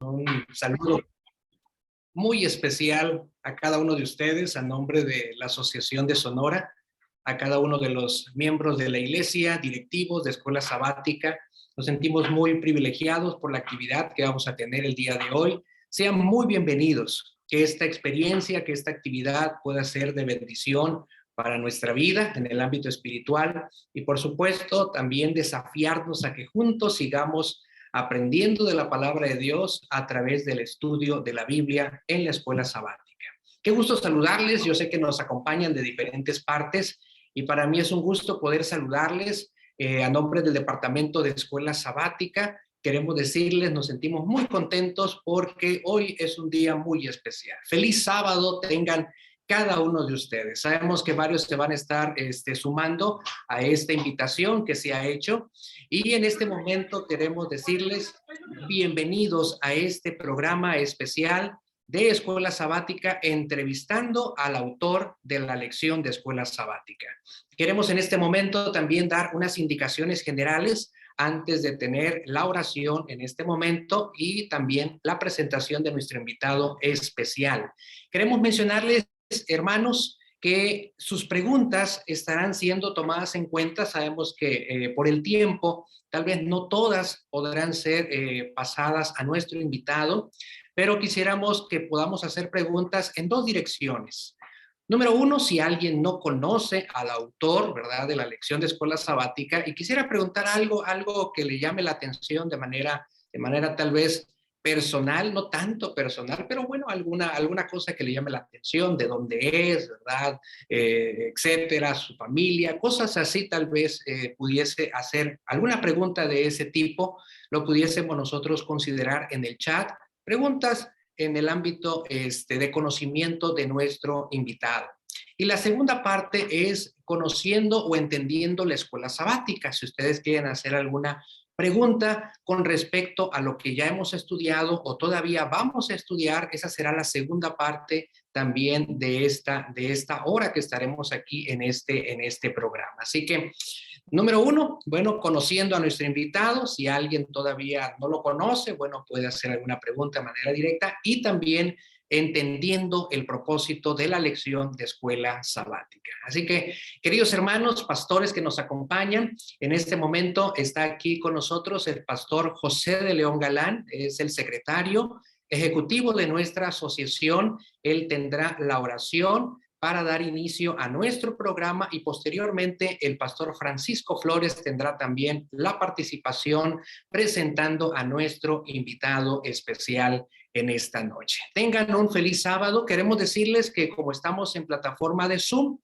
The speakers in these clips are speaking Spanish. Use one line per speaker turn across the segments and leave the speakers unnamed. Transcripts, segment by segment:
Un saludo muy especial a cada uno de ustedes a nombre de la Asociación de Sonora, a cada uno de los miembros de la iglesia, directivos de Escuela Sabática. Nos sentimos muy privilegiados por la actividad que vamos a tener el día de hoy. Sean muy bienvenidos. Que esta experiencia, que esta actividad pueda ser de bendición para nuestra vida en el ámbito espiritual y, por supuesto, también desafiarnos a que juntos sigamos aprendiendo de la palabra de Dios a través del estudio de la Biblia en la Escuela Sabática. Qué gusto saludarles. Yo sé que nos acompañan de diferentes partes y para mí es un gusto poder saludarles a nombre del Departamento de Escuela Sabática. Queremos decirles, nos sentimos muy contentos porque hoy es un día muy especial. Feliz sábado tengan cada uno de ustedes. Sabemos que varios se van a estar sumando a esta invitación que se ha hecho y en este momento queremos decirles bienvenidos a este programa especial de Escuela Sabática, entrevistando al autor de la lección de Escuela Sabática. Queremos en este momento también dar unas indicaciones generales antes de tener la oración en este momento y también la presentación de nuestro invitado especial. Queremos mencionarles, hermanos, que sus preguntas estarán siendo tomadas en cuenta. Sabemos que por el tiempo, tal vez no todas podrán ser pasadas a nuestro invitado, pero quisiéramos que podamos hacer preguntas en dos direcciones. Número uno, si alguien no conoce al autor, ¿verdad?, de la lección de Escuela Sabática y quisiera preguntar algo que le llame la atención de manera tal vez personal, no tanto personal, pero bueno, alguna cosa que le llame la atención, de dónde es, ¿verdad?, etcétera, su familia, cosas así, tal vez pudiese hacer alguna pregunta de ese tipo, lo pudiésemos nosotros considerar en el chat, preguntas en el ámbito de conocimiento de nuestro invitado. Y la segunda parte es conociendo o entendiendo la Escuela Sabática. Si ustedes quieren hacer alguna pregunta con respecto a lo que ya hemos estudiado o todavía vamos a estudiar, esa será la segunda parte también de esta hora que estaremos aquí en este programa. Así que, número uno, bueno, conociendo a nuestro invitado. Si alguien todavía no lo conoce, bueno, puede hacer alguna pregunta de manera directa y también entendiendo el propósito de la lección de Escuela Sabática. Así que, queridos hermanos, pastores que nos acompañan, en este momento está aquí con nosotros el pastor José de León Galán, es el secretario ejecutivo de nuestra asociación. Él tendrá la oración para dar inicio a nuestro programa y posteriormente el pastor Francisco Flores tendrá también la participación presentando a nuestro invitado especial en esta noche. Tengan un feliz sábado. Queremos decirles que como estamos en plataforma de Zoom,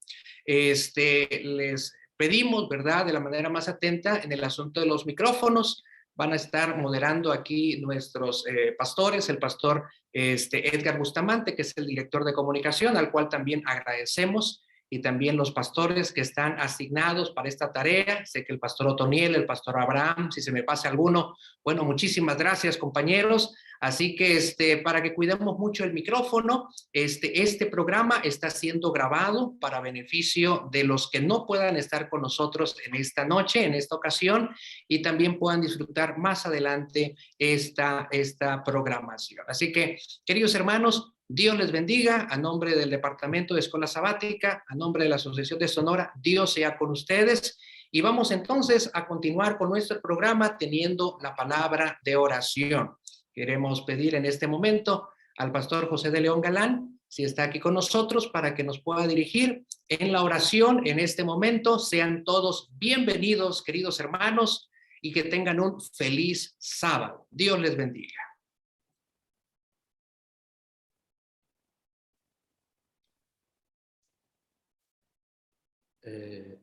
les pedimos, ¿verdad?, de la manera más atenta en el asunto de los micrófonos. Van a estar moderando aquí nuestros pastores, el pastor Edgar Bustamante, que es el director de comunicación, al cual también agradecemos, y también los pastores que están asignados para esta tarea. Sé que el pastor Otoniel, el pastor Abraham, si se me pasa alguno, bueno, muchísimas gracias, compañeros. Así que para que cuidemos mucho el micrófono, este programa está siendo grabado para beneficio de los que no puedan estar con nosotros en esta noche, en esta ocasión, y también puedan disfrutar más adelante esta programación. Así que, queridos hermanos, Dios les bendiga. A nombre del Departamento de Escuela Sabática, a nombre de la Asociación de Sonora, Dios sea con ustedes. Y vamos entonces a continuar con nuestro programa teniendo la palabra de oración. Queremos pedir en este momento al pastor José de León Galán, si está aquí con nosotros, para que nos pueda dirigir en la oración en este momento. Sean todos bienvenidos, queridos hermanos, y que tengan un feliz sábado. Dios les bendiga.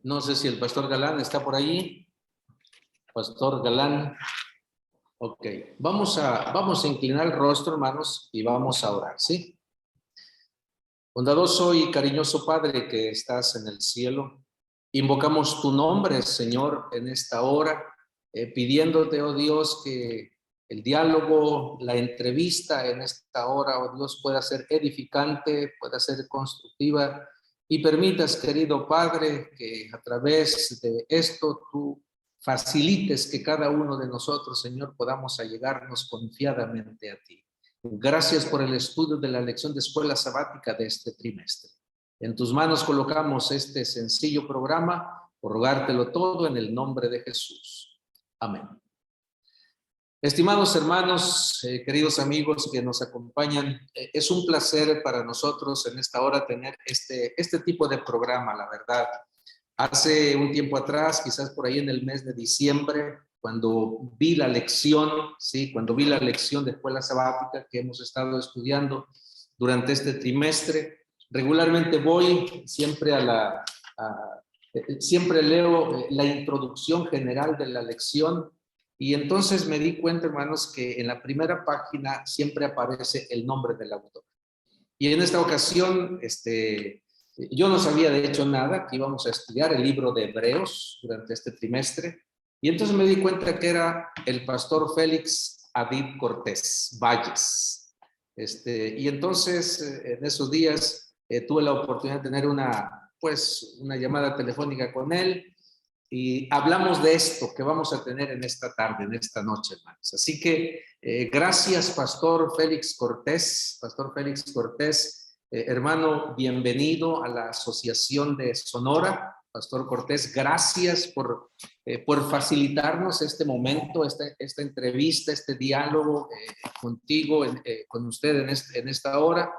No sé si el pastor Galán está por ahí. Pastor Galán. Ok, vamos a inclinar el rostro, hermanos, y vamos a orar, ¿sí? Bondadoso y cariñoso Padre que estás en el cielo, invocamos tu nombre, Señor, en esta hora, pidiéndote, oh Dios, que el diálogo, la entrevista en esta hora, oh Dios, pueda ser edificante, pueda ser constructiva, y permitas, querido Padre, que a través de esto tú facilites que cada uno de nosotros, Señor, podamos allegarnos confiadamente a ti. Gracias por el estudio de la lección de escuela sabática de este trimestre. En tus manos colocamos este sencillo programa, por rogártelo todo en el nombre de Jesús. Amén. Estimados hermanos, queridos amigos que nos acompañan, es un placer para nosotros en esta hora tener este tipo de programa, la verdad. Hace un tiempo atrás, quizás por ahí en el mes de diciembre, cuando vi la lección, ¿sí? Cuando vi la lección de escuela sabática que hemos estado estudiando durante este trimestre, regularmente voy siempre siempre leo la introducción general de la lección y entonces me di cuenta, hermanos, que en la primera página siempre aparece el nombre del autor. Y en esta ocasión, yo no sabía de hecho nada, que íbamos a estudiar el libro de Hebreos durante este trimestre, y entonces me di cuenta que era el pastor Félix Adib Cortés Valles. Y entonces en esos días tuve la oportunidad de tener una llamada telefónica con él, y hablamos de esto que vamos a tener en esta tarde, en esta noche, hermanos. Así que gracias, Pastor Félix Cortés. Pastor Félix Cortés, hermano, bienvenido a la Asociación de Sonora. Pastor Cortés, gracias por facilitarnos este momento, esta entrevista, este diálogo contigo, con usted en esta hora.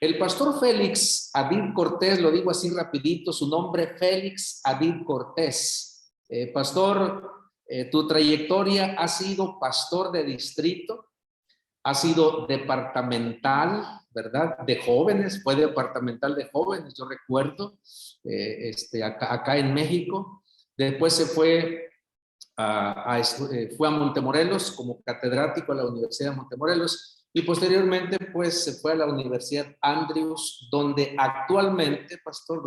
El pastor Félix Adib Cortés, lo digo así rapidito, su nombre Félix Adib Cortés. Pastor, tu trayectoria ha sido pastor de distrito, ha sido departamental, ¿verdad? De jóvenes, fue departamental de jóvenes, yo recuerdo, acá en México. Después se fue fue a Montemorelos como catedrático a la Universidad de Montemorelos. Y posteriormente, pues, se fue a la Universidad Andrews, donde actualmente, pastor,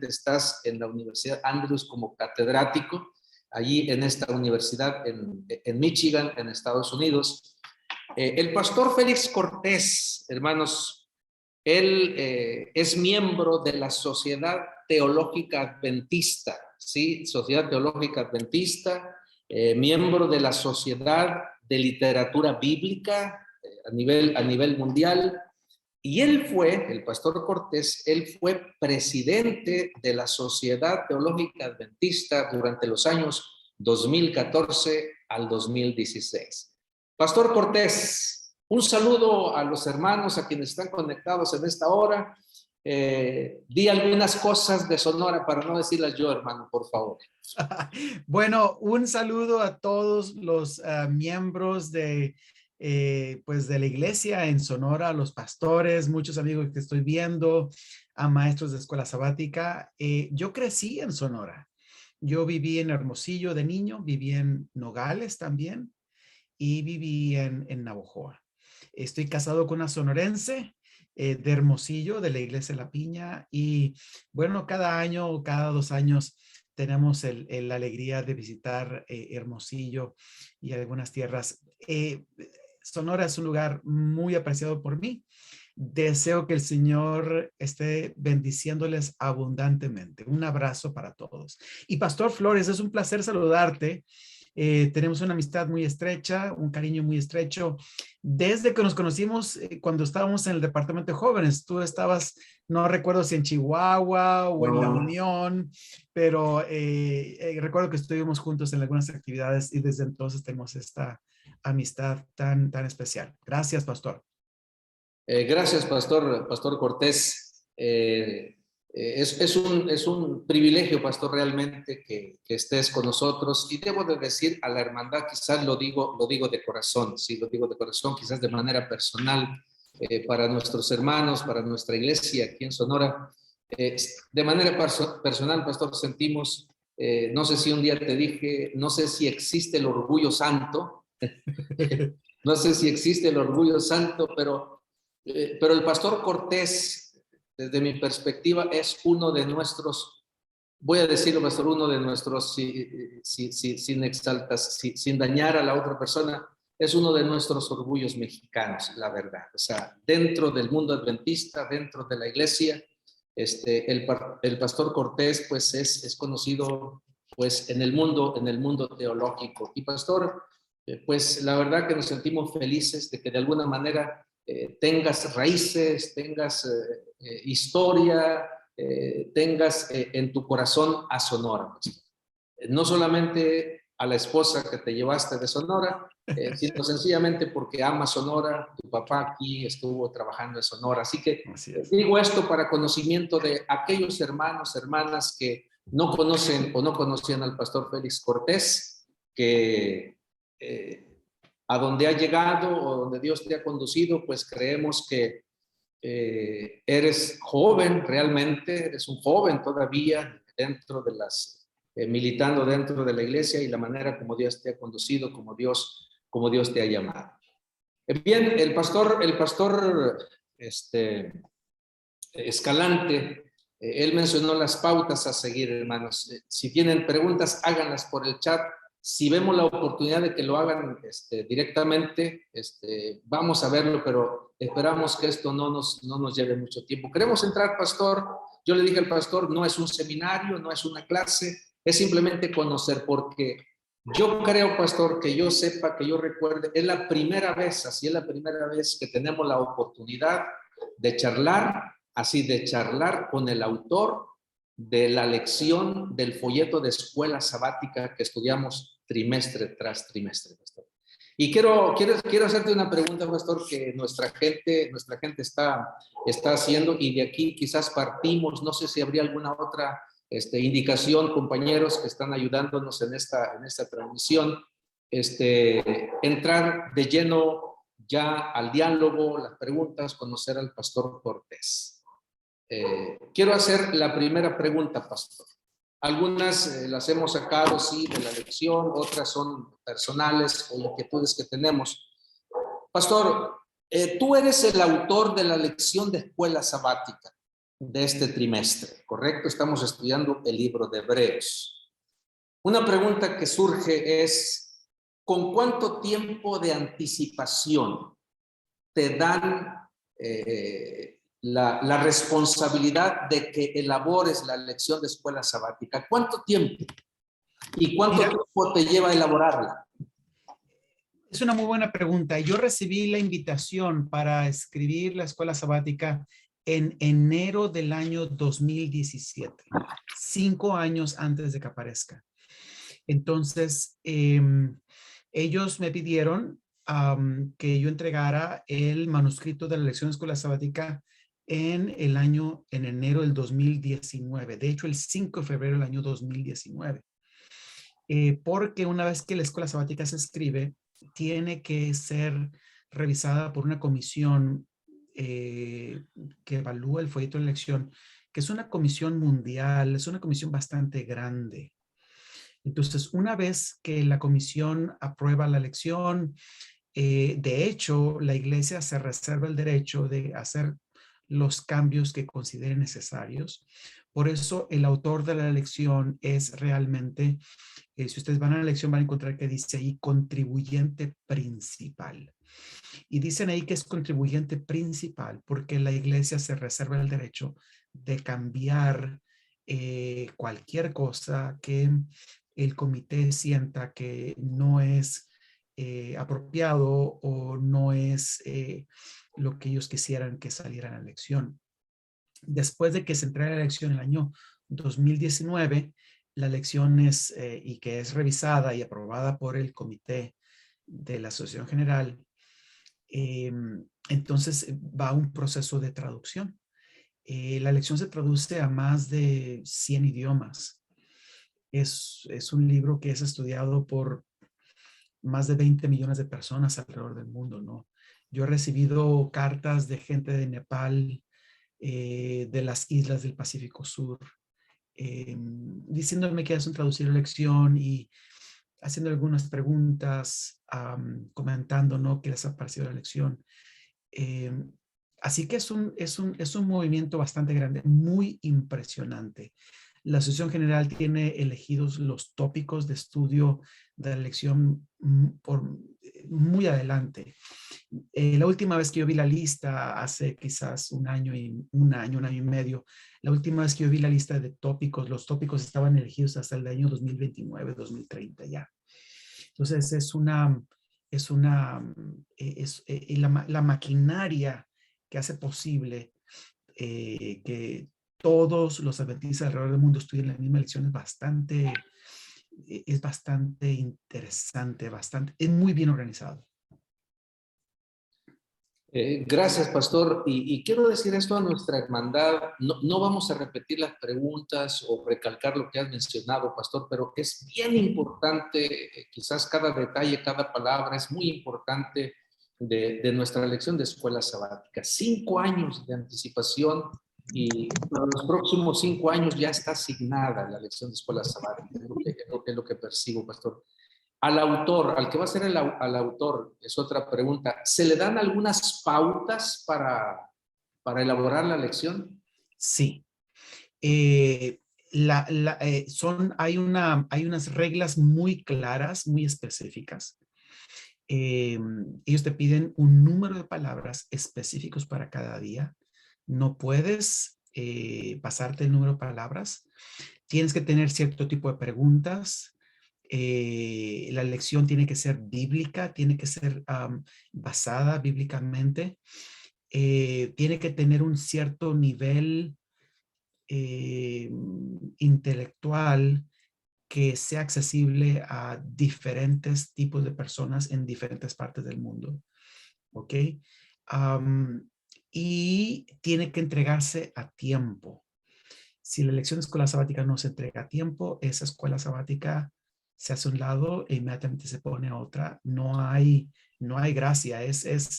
estás en la Universidad Andrews como catedrático, allí en esta universidad en Michigan, en Estados Unidos. El pastor Félix Cortés, hermanos, él es miembro de la Sociedad Teológica Adventista, ¿sí? Sociedad Teológica Adventista, miembro de la Sociedad de Literatura Bíblica, a nivel mundial, y el pastor Cortés, él fue presidente de la Sociedad Teológica Adventista durante los años 2014 al 2016. Pastor Cortés, un saludo a los hermanos, a quienes están conectados en esta hora. Di algunas cosas de Sonora para no decirlas yo, hermano, por favor.
Bueno, un saludo a todos los miembros pues de la iglesia en Sonora, a los pastores, muchos amigos que estoy viendo, a maestros de escuela sabática. Yo crecí en Sonora. Yo viví en Hermosillo de niño, viví en Nogales también y viví en Navojoa. Estoy casado con una sonorense de Hermosillo, de la iglesia de La Piña, y bueno, cada año, cada 2 años tenemos la alegría de visitar Hermosillo y algunas tierras. Sonora es un lugar muy apreciado por mí. Deseo que el Señor esté bendiciéndoles abundantemente. Un abrazo para todos. Y Pastor Flores, es un placer saludarte. Tenemos una amistad muy estrecha, un cariño muy estrecho. Desde que nos conocimos cuando estábamos en el departamento de jóvenes, tú estabas, no recuerdo si en Chihuahua o en La Unión, pero recuerdo que estuvimos juntos en algunas actividades y desde entonces tenemos esta amistad tan especial. Gracias, Pastor.
Gracias, Pastor Cortés. Es un privilegio, pastor, realmente que estés con nosotros, y debo de decir a la hermandad, quizás lo digo de corazón, sí, lo digo de corazón, quizás de manera personal, para nuestros hermanos, para nuestra iglesia aquí en Sonora. De manera personal, pastor, sentimos, no sé si un día te dije, no sé si existe el orgullo santo, no sé si existe el orgullo santo, pero el pastor Cortés, desde mi perspectiva, es uno de nuestros, voy a decirlo, pastor, uno de nuestros, sin dañar a la otra persona, es uno de nuestros orgullos mexicanos, la verdad. O sea, dentro del mundo adventista, dentro de la iglesia, el pastor Cortés, pues es conocido pues en el mundo teológico. Y pastor, pues la verdad que nos sentimos felices de que de alguna manera tengas raíces, tengas historia, tengas en tu corazón a Sonora, pastor. No solamente a la esposa que te llevaste de Sonora, sino sencillamente porque ama Sonora, tu papá aquí estuvo trabajando en Sonora. Así que digo esto para conocimiento de aquellos hermanos, hermanas que no conocen o no conocían al pastor Félix Cortés, que a donde ha llegado o donde Dios te ha conducido, pues creemos que eres joven realmente, eres un joven todavía dentro de las, militando dentro de la iglesia y la manera como Dios te ha conducido, como Dios te ha llamado. Bien, el pastor Escalante, él mencionó las pautas a seguir, hermanos. Si tienen preguntas, háganlas por el chat. Si vemos la oportunidad de que lo hagan directamente, vamos a verlo, pero esperamos que esto no nos lleve mucho tiempo. Queremos entrar, pastor. Yo le dije al pastor, no es un seminario, no es una clase, es simplemente conocer, porque yo creo, pastor, que yo sepa, que yo recuerde, es la primera vez, así es la primera vez que tenemos la oportunidad de charlar con el autor de la lección del folleto de escuela sabática que estudiamos trimestre tras trimestre, pastor. Y quiero hacerte una pregunta, pastor, que nuestra gente está haciendo, y de aquí quizás partimos. No sé si habría alguna otra indicación, compañeros que están ayudándonos en esta transmisión, entrar de lleno ya al diálogo, las preguntas, conocer al pastor Cortés. Quiero hacer la primera pregunta, pastor. Algunas las hemos sacado, sí, de la lección, otras son personales o inquietudes que tenemos. Pastor, tú eres el autor de la lección de escuela sabática de este trimestre, ¿correcto? Estamos estudiando el libro de Hebreos. Una pregunta que surge es, ¿con cuánto tiempo de anticipación te dan la responsabilidad de que elabores la lección de escuela sabática? ¿Cuánto tiempo? ¿Y cuánto tiempo te lleva a elaborarla?
Es una muy buena pregunta. Yo recibí la invitación para escribir la escuela sabática en enero del año 2017, 5 años antes de que aparezca. Entonces, ellos me pidieron que yo entregara el manuscrito de la lección de escuela sabática en enero del 2019. De hecho, el 5 de febrero del año 2019. Porque una vez que la escuela sabática se escribe, tiene que ser revisada por una comisión que evalúa el folleto de lección, que es una comisión mundial, es una comisión bastante grande. Entonces, una vez que la comisión aprueba la lección, de hecho, la iglesia se reserva el derecho de hacer los cambios que considere necesarios. Por eso, el autor de la lección es realmente, si ustedes van a la lección, van a encontrar que dice ahí contribuyente principal. Y dicen ahí que es contribuyente principal porque la iglesia se reserva el derecho de cambiar cualquier cosa que el comité sienta que no es apropiado o no es lo que ellos quisieran que saliera en la elección. Después de que se entrega la elección en el año 2019, la elección es, y que es revisada y aprobada por el comité de la Asociación General, entonces va un proceso de traducción. La lección se traduce a más de 100 idiomas. Es un libro que es estudiado por más de 20 millones de personas alrededor del mundo, ¿no? Yo he recibido cartas de gente de Nepal, de las islas del Pacífico Sur, diciéndome que hacen traducir la lección y haciendo algunas preguntas, comentando, ¿no?, qué les ha parecido la lección. Así que es un movimiento bastante grande, muy impresionante. La Asociación General tiene elegidos los tópicos de estudio de la lección muy adelante. La última vez que yo vi la lista, hace quizás un año y medio, la última vez que yo vi la lista de tópicos, los tópicos estaban elegidos hasta el año 2029, 2030 ya. Entonces la maquinaria que hace posible que todos los adventistas alrededor del mundo estudien la misma lección es bastante interesante, es muy bien organizado.
Gracias, pastor. Y quiero decir esto a nuestra hermandad. No vamos a repetir las preguntas o recalcar lo que has mencionado, pastor, pero es bien importante, quizás cada detalle, cada palabra es muy importante de nuestra lección de escuela sabática. 5 años de anticipación y para los próximos 5 años ya está asignada la lección de escuela sabática. Es lo que percibo, pastor. Al autor, al que va a ser al autor, es otra pregunta. ¿Se le dan algunas pautas para elaborar la lección?
Sí. Hay unas reglas muy claras, muy específicas. Ellos te piden un número de palabras específicos para cada día. No puedes pasarte el número de palabras. Tienes que tener cierto tipo de preguntas. La lección tiene que ser bíblica, tiene que ser basada bíblicamente. Tiene que tener un cierto nivel intelectual que sea accesible a diferentes tipos de personas en diferentes partes del mundo. ¿Ok? Y tiene que entregarse a tiempo. Si la lección de escuela sabática no se entrega a tiempo, esa escuela sabática se hace a un lado e inmediatamente se pone a otra. No hay gracia, es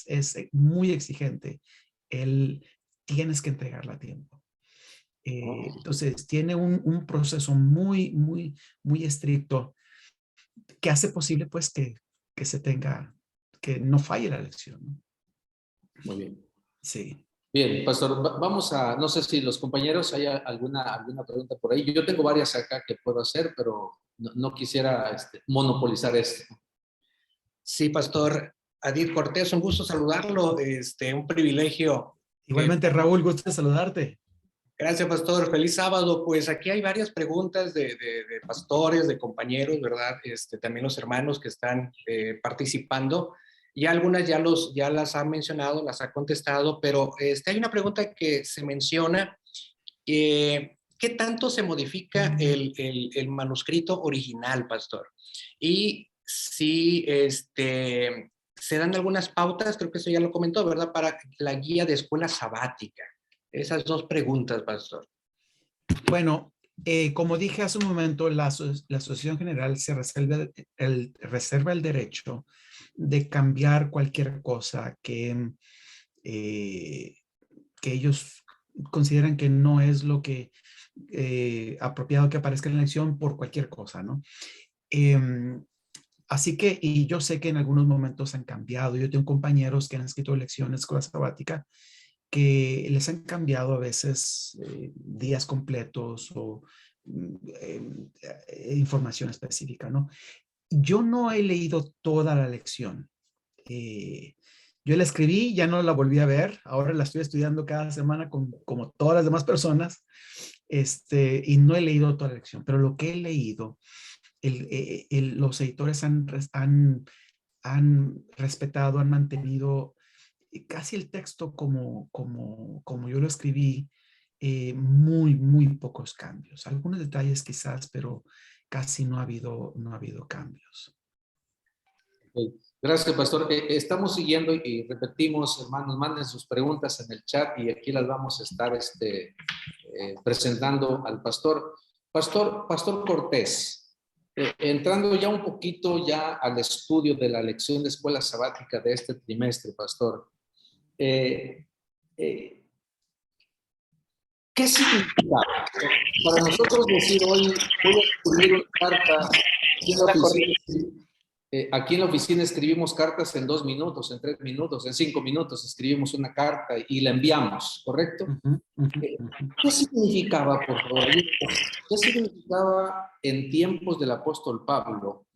muy exigente. Tienes que entregarla a tiempo. Entonces, tiene un proceso muy, muy, muy estricto que hace posible, pues, que se tenga, que no falle la lección, ¿no?
Muy bien.
Sí.
Bien, pastor, vamos a, no sé si los compañeros hay alguna pregunta por ahí. Yo tengo varias acá que puedo hacer, pero no quisiera monopolizar esto.
Sí, pastor Adid Cortés, un gusto saludarlo, un privilegio.
Igualmente, Raúl, gusto de saludarte.
Gracias, pastor. Feliz sábado. Pues aquí hay varias preguntas de pastores, de compañeros, ¿verdad? También los hermanos que están participando. Y algunas ya las ha mencionado, las ha contestado, pero hay una pregunta que se menciona. ¿Qué tanto se modifica el manuscrito original, pastor? Y si se dan algunas pautas, creo que eso ya lo comentó, ¿verdad? Para la guía de escuela sabática. Esas 2 preguntas, pastor.
Bueno, como dije hace un momento, la Asociación General se reserva el derecho de cambiar cualquier cosa que ellos consideran que no es lo que apropiado que aparezca en la lección por cualquier cosa, ¿no? Así que, y yo sé que en algunos momentos han cambiado. Yo tengo compañeros que han escrito lecciones de escuela sabática que les han cambiado a veces días completos o información específica, ¿no? Yo no he leído toda la lección. Yo la escribí, ya no la volví a ver. Ahora la estoy estudiando cada semana como todas las demás personas. Y no he leído toda la lección, pero lo que he leído, los editores han respetado, han mantenido casi el texto como yo lo escribí, muy, muy pocos cambios. Algunos detalles quizás, pero casi no ha habido cambios.
Gracias, pastor. Estamos siguiendo y repetimos, hermanos, manden sus preguntas en el chat y aquí las vamos a estar presentando al pastor. Pastor Cortés, entrando ya un poquito ya al estudio de la lección de escuela sabática de este trimestre, pastor. ¿Qué significa para nosotros decir hoy voy a escribir una carta? Aquí en la oficina escribimos cartas en 2 minutos, en 3 minutos, en 5 minutos escribimos una carta y la enviamos, ¿correcto? ¿Qué significaba, por favor? ¿Qué significaba en tiempos del apóstol Pablo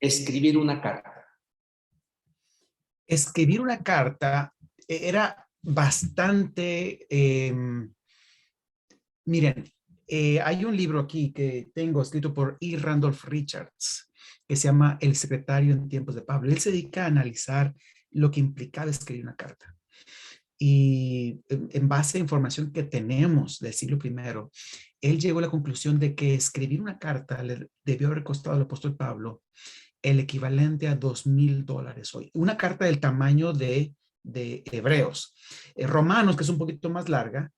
escribir una carta?
Escribir una carta era bastante, miren, hay un libro aquí que tengo escrito por E. Randolph Richards que se llama El secretario en tiempos de Pablo. Él se dedica a analizar lo que implicaba escribir una carta. Y en base a información que tenemos del siglo I, él llegó a la conclusión de que escribir una carta le debió haber costado al apóstol Pablo el equivalente a $2,000 hoy. Una carta del tamaño de Hebreos. Romanos, que es un poquito más larga,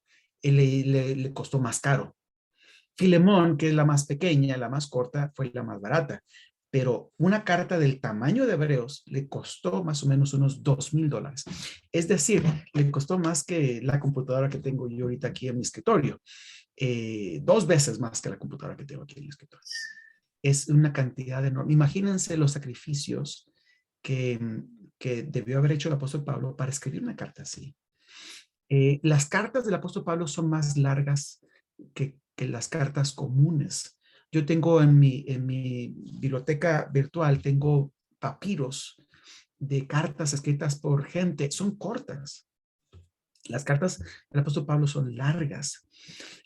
le costó más caro. Filemón, que es la más pequeña, la más corta, fue la más barata. Pero una carta del tamaño de Hebreos le costó más o menos unos $2,000. Es decir, le costó más que la computadora que tengo yo ahorita aquí en mi escritorio. 2 veces más que la computadora que tengo aquí en mi escritorio. Es una cantidad enorme. Imagínense los sacrificios que debió haber hecho el apóstol Pablo para escribir una carta así. Las cartas del apóstol Pablo son más largas que las cartas comunes. Yo tengo en mi biblioteca virtual, tengo papiros de cartas escritas por gente, son cortas. Las cartas del apóstol Pablo son largas.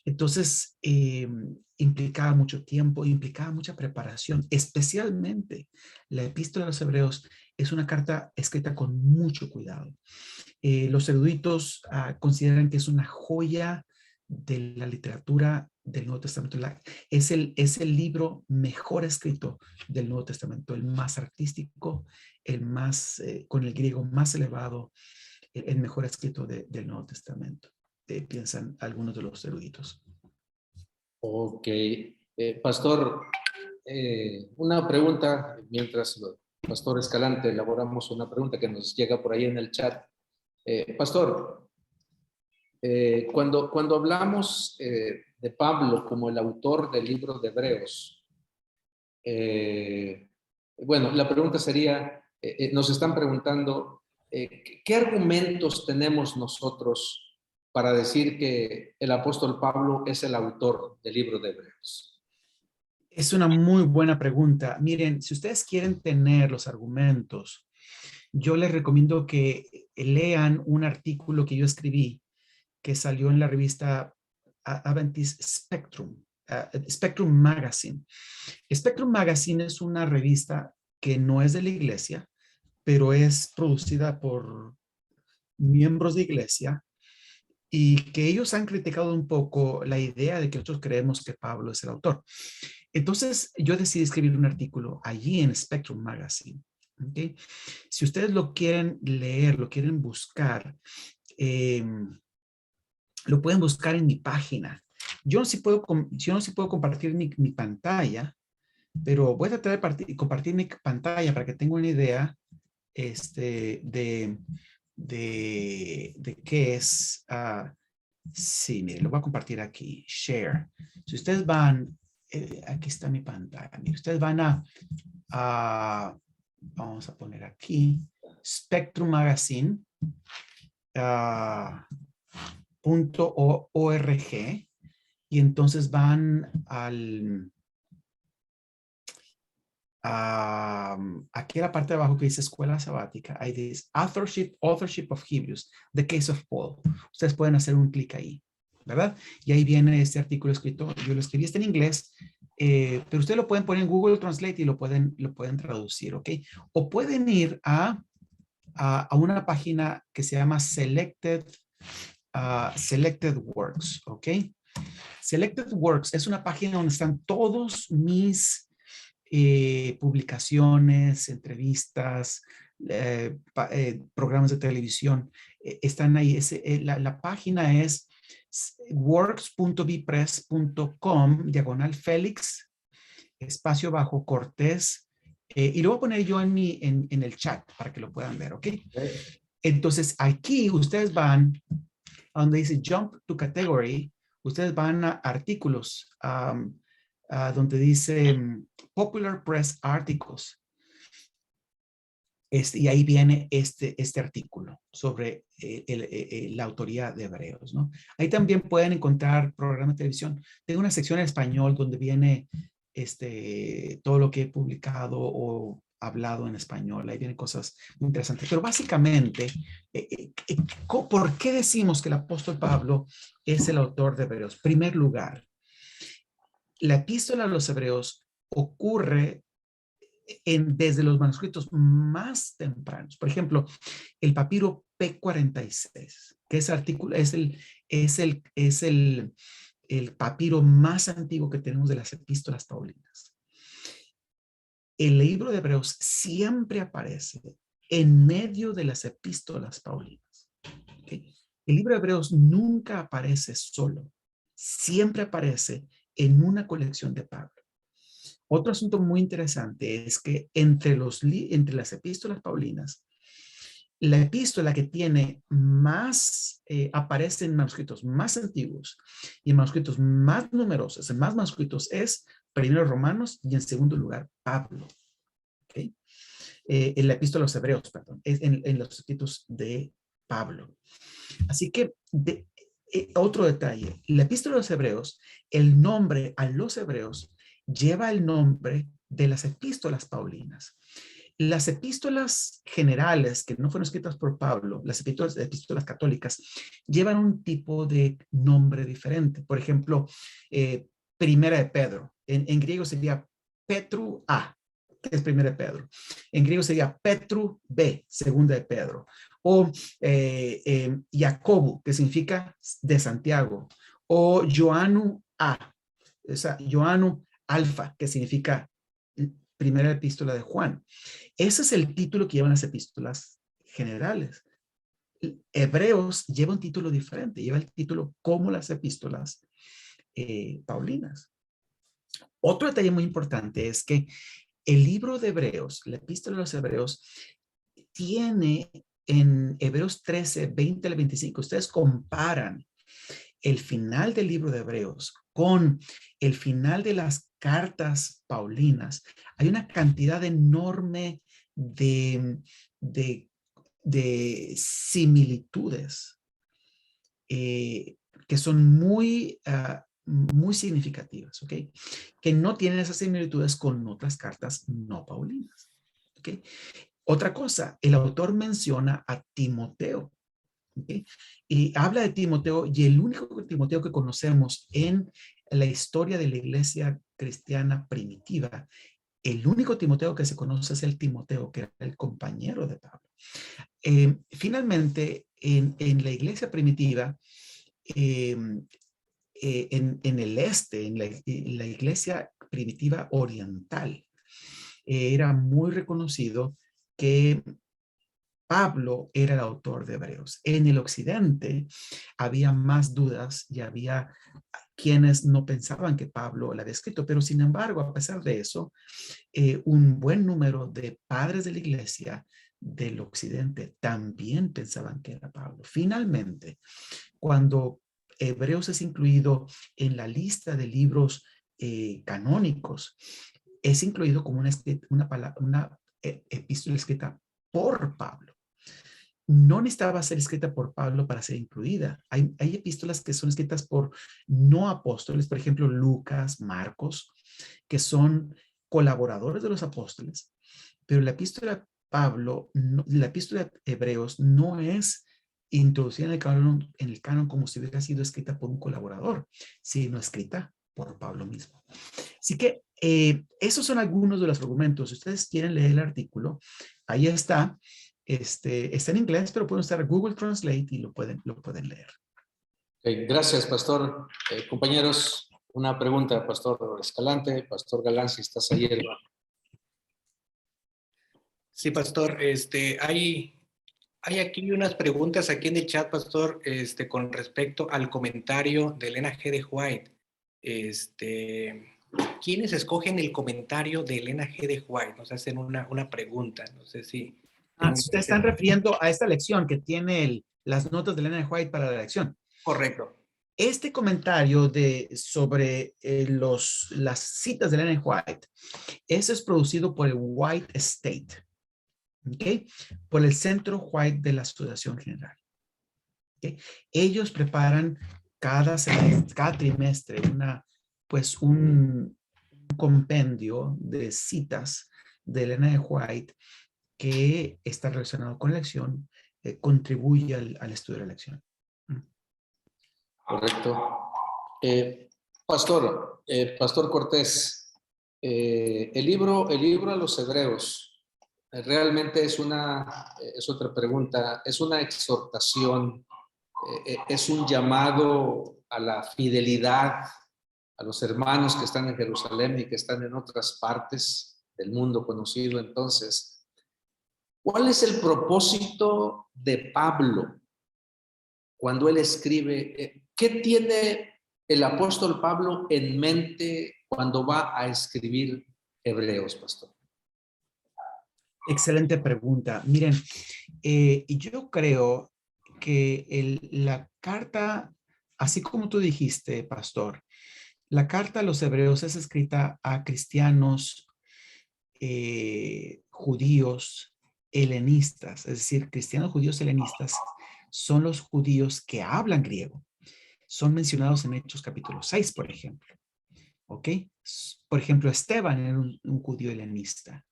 Entonces, implicaba mucho tiempo, implicaba mucha preparación, especialmente la epístola de los Hebreos es una carta escrita con mucho cuidado. Los eruditos consideran que es una joya de la literatura del Nuevo Testamento. Es el libro mejor escrito del Nuevo Testamento, el más artístico, el más, con el griego más elevado, el mejor escrito del Nuevo Testamento. Piensan algunos de los eruditos.
Ok. Pastor, una pregunta, mientras Pastor Escalante elaboramos una pregunta que nos llega por ahí en el chat. Pastor, cuando hablamos de Pablo como el autor del libro de Hebreos, bueno, la pregunta sería, nos están preguntando, ¿qué argumentos tenemos nosotros para decir que el apóstol Pablo es el autor del libro de Hebreos?
Es una muy buena pregunta. Miren, si ustedes quieren tener los argumentos, yo les recomiendo que lean un artículo que yo escribí que salió en la revista Adventist Spectrum, Spectrum Magazine. Spectrum Magazine es una revista que no es de la iglesia, pero es producida por miembros de iglesia y que ellos han criticado un poco la idea de que nosotros creemos que Pablo es el autor. Entonces, yo decidí escribir un artículo allí en Spectrum Magazine. ¿Okay? Si ustedes lo quieren leer, lo quieren buscar, lo pueden buscar en mi página. Yo no sí puedo compartir mi pantalla, pero voy a tratar de compartir mi pantalla para que tengan una idea de qué es. Sí, mire, lo voy a compartir aquí. Share. Si ustedes van, aquí está mi pantalla. Mire, ustedes van vamos a poner aquí, Spectrum Magazine. .org y entonces van aquí a la parte de abajo que dice escuela sabática, ahí dice authorship of Hebrews, the case of Paul. Ustedes pueden hacer un clic ahí, ¿verdad? Y ahí viene este artículo escrito, yo lo escribí, está en inglés, pero ustedes lo pueden poner en Google Translate y lo pueden traducir, ¿ok? O pueden ir a una página que se llama Selected Works, ¿ok? Selected Works es una página donde están todos mis publicaciones, entrevistas, programas de televisión. Están ahí. La página es works.bpress.com/Félix, espacio bajo Cortés. Y lo voy a poner yo en el chat para que lo puedan ver, ¿ok? Entonces, aquí ustedes van a donde dice Jump to Category, ustedes van a artículos, donde dice Popular Press Articles. Y ahí viene este artículo sobre la autoría de Hebreos, ¿no? Ahí también pueden encontrar programas de televisión. Tengo una sección en español donde viene todo lo que he publicado o hablado en español. Ahí vienen cosas muy interesantes. Pero básicamente, ¿por qué decimos que el apóstol Pablo es el autor de Hebreos? En primer lugar, la epístola a los Hebreos ocurre desde los manuscritos más tempranos. Por ejemplo, el papiro P46, que es el papiro más antiguo que tenemos de las epístolas paulinas. El libro de Hebreos siempre aparece en medio de las epístolas paulinas. ¿Okay? El libro de Hebreos nunca aparece solo, siempre aparece en una colección de Pablo. Otro asunto muy interesante es que entre las epístolas paulinas, la epístola que tiene más, aparece en manuscritos más antiguos y en manuscritos más numerosos, en más manuscritos es primero Romanos y en segundo lugar Pablo. ¿Okay? En la epístola a los Hebreos, perdón, es en los escritos de Pablo. Así que otro detalle, la epístola a los Hebreos, el nombre a los Hebreos lleva el nombre de las epístolas paulinas. Las epístolas generales que no fueron escritas por Pablo, las epístolas católicas, llevan un tipo de nombre diferente. Por ejemplo, Primera de Pedro. En griego sería Petru A, que es Primera de Pedro. En griego sería Petru B, Segunda de Pedro. O Jacobo, que significa de Santiago. O Joanu A, o sea, Joanu Alfa, que significa primera epístola de Juan. Ese es el título que llevan las epístolas generales. Hebreos lleva un título diferente, lleva el título como las epístolas paulinas. Otro detalle muy importante es que el libro de Hebreos, la epístola de los Hebreos, tiene en Hebreos 13, 20 al 25, ustedes comparan el final del libro de Hebreos con el final de las cartas paulinas, hay una cantidad enorme de similitudes que son muy significativas, ¿ok? Que no tienen esas similitudes con otras cartas no paulinas, ¿ok? Otra cosa, el autor menciona a Timoteo. ¿Okay? Y habla de Timoteo, y el único Timoteo que conocemos en la historia de la iglesia cristiana primitiva, el único Timoteo que se conoce es el Timoteo que era el compañero de Pablo. Finalmente, en la iglesia primitiva, en el este, en la iglesia primitiva oriental, era muy reconocido que Pablo era el autor de Hebreos. En el occidente había más dudas y había quienes no pensaban que Pablo la había escrito, pero sin embargo, a pesar de eso, un buen número de padres de la iglesia del occidente también pensaban que era Pablo. Finalmente, cuando Hebreos es incluido en la lista de libros canónicos, es incluido como una epístola escrita por Pablo. No necesitaba ser escrita por Pablo para ser incluida. Hay epístolas que son escritas por no apóstoles, por ejemplo, Lucas, Marcos, que son colaboradores de los apóstoles, pero la epístola de Pablo, la epístola de Hebreos no es introducida en el canon como si hubiera sido escrita por un colaborador, sino escrita por Pablo mismo. Así que esos son algunos de los argumentos. Si ustedes quieren leer el artículo, ahí está. Está en inglés, pero pueden usar Google Translate y lo pueden leer.
Okay, gracias, pastor. Compañeros, una pregunta, pastor Escalante, pastor Galán, si estás ahí, hermano.
Sí, pastor, hay aquí unas preguntas aquí en el chat, pastor, con respecto al comentario de Elena G. de White. ¿Quiénes escogen el comentario de Elena G. de White? Nos hacen una pregunta, no sé si...
Ustedes están refiriendo a esta lección que tiene las notas de Elena G. White para la lección.
Correcto.
Este comentario sobre las citas de Elena G. White, eso es producido por el White Estate. ¿ok? Por el Centro White de la Asociación General. ¿Ok? Ellos preparan cada semestre, cada trimestre, un compendio de citas de Elena de White que está relacionado con la elección, contribuye al estudio de la elección.
Correcto. Pastor Cortés, el libro a los Hebreos realmente es otra pregunta, es una exhortación, es un llamado a la fidelidad a los hermanos que están en Jerusalén y que están en otras partes del mundo conocido. Entonces, ¿cuál es el propósito de Pablo cuando él escribe? ¿Qué tiene el apóstol Pablo en mente cuando va a escribir Hebreos, pastor?
Excelente pregunta. Miren, yo creo que la carta, así como tú dijiste, pastor, la carta a los hebreos es escrita a cristianos judíos helenistas, es decir, cristianos judíos helenistas son los judíos que hablan griego. Son mencionados en Hechos capítulo 6, por ejemplo. ¿Ok? Por ejemplo, Esteban era un judío helenista.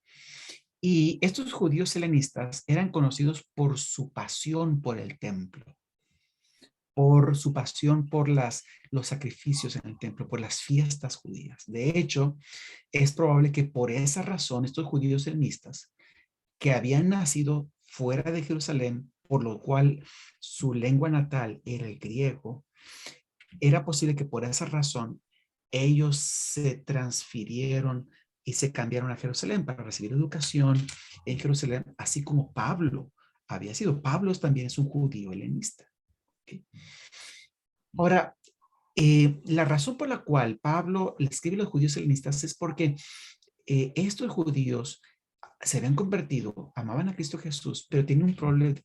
Y estos judíos helenistas eran conocidos por su pasión por el templo, por su pasión por los sacrificios en el templo, por las fiestas judías. De hecho, es probable que por esa razón estos judíos helenistas que habían nacido fuera de Jerusalén, por lo cual su lengua natal era el griego, era posible que por esa razón ellos se transfirieron y se cambiaron a Jerusalén para recibir educación en Jerusalén, así como Pablo había sido. Pablo también es un judío helenista. ¿Okay? Ahora, la razón por la cual Pablo le escribe a los judíos helenistas es porque estos judíos se habían convertido, amaban a Cristo Jesús, pero tienen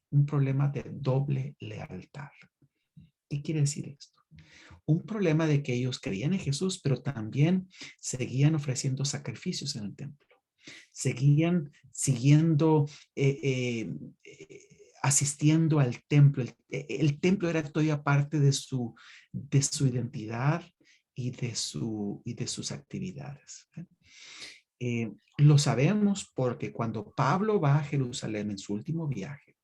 un problema de doble lealtad. ¿Qué quiere decir esto? Un problema de que ellos creían en Jesús, pero también seguían ofreciendo sacrificios en el templo. Seguían siguiendo, asistiendo al templo. El templo era todavía parte de su identidad y de sus actividades. Lo sabemos porque cuando Pablo va a Jerusalén en su último viaje,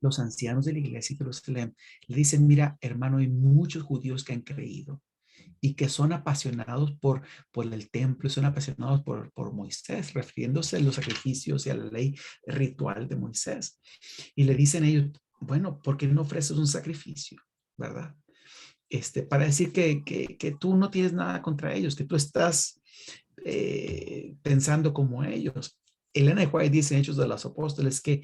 los ancianos de la iglesia de Jerusalén le dicen, mira, hermano, hay muchos judíos que han creído y que son apasionados por el templo, son apasionados por Moisés, refiriéndose a los sacrificios y a la ley ritual de Moisés. Y le dicen ellos, bueno, ¿por qué no ofreces un sacrificio? ¿Verdad? Para decir que tú no tienes nada contra ellos, que tú estás pensando como ellos. Elena de White dice en Hechos de los Apóstoles que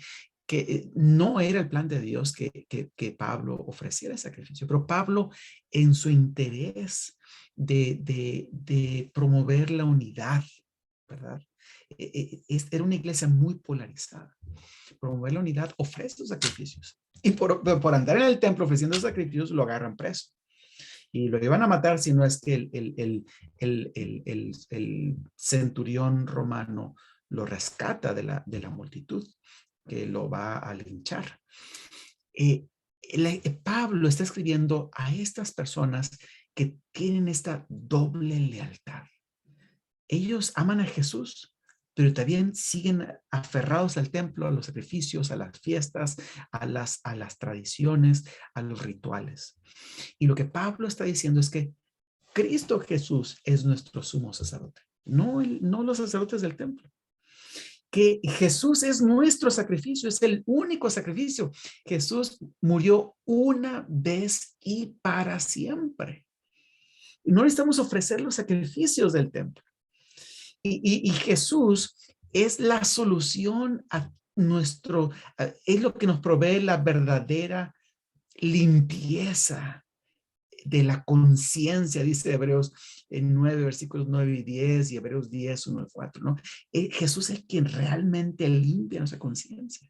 no era el plan de Dios que Pablo ofreciera el sacrificio, pero Pablo en su interés de promover la unidad, ¿verdad? Era una iglesia muy polarizada. Promover la unidad ofrece los sacrificios. Y por andar en el templo ofreciendo sacrificios lo agarran preso. Y lo iban a matar si no es que el centurión romano lo rescata de la multitud que lo va a linchar. Pablo está escribiendo a estas personas que tienen esta doble lealtad. Ellos aman a Jesús, pero también siguen aferrados al templo, a los sacrificios, a las fiestas, a las tradiciones, a los rituales. Y lo que Pablo está diciendo es que Cristo Jesús es nuestro sumo sacerdote, no los sacerdotes del templo. Que Jesús es nuestro sacrificio, es el único sacrificio. Jesús murió una vez y para siempre. Y no necesitamos ofrecer los sacrificios del templo. Y Jesús es la solución a es lo que nos provee la verdadera limpieza de la conciencia, dice Hebreos 9, versículos 9 y 10 y Hebreos 10, 1 y 4, ¿no? Jesús es quien realmente limpia nuestra conciencia.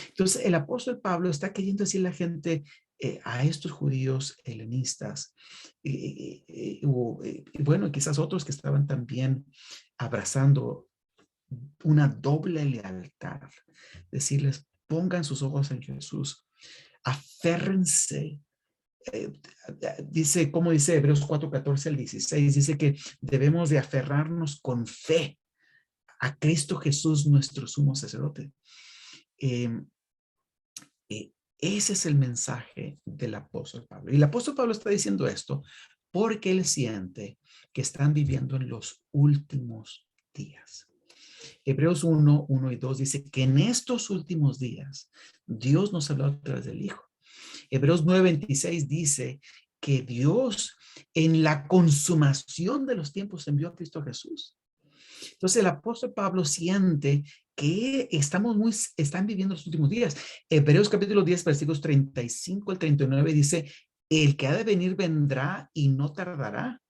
Entonces, el apóstol Pablo está queriendo decirle a la gente, a estos judíos helenistas, bueno, quizás otros que estaban también abrazando una doble lealtad. Decirles, pongan sus ojos en Jesús, aférrense. Dice, como dice Hebreos 4:14 al 16, dice que debemos de aferrarnos con fe a Cristo Jesús, nuestro sumo sacerdote. Ese es el mensaje del apóstol Pablo. Y el apóstol Pablo está diciendo esto porque él siente que están viviendo en los últimos días. Hebreos 1:1 y 2 dice que en estos últimos días Dios nos habló a través del Hijo. Hebreos 9:26 dice que Dios en la consumación de los tiempos envió a Cristo Jesús. Entonces el apóstol Pablo siente que están viviendo los últimos días. Hebreos capítulo 10, versículos 35 al 39 dice, el que ha de venir vendrá y no tardará.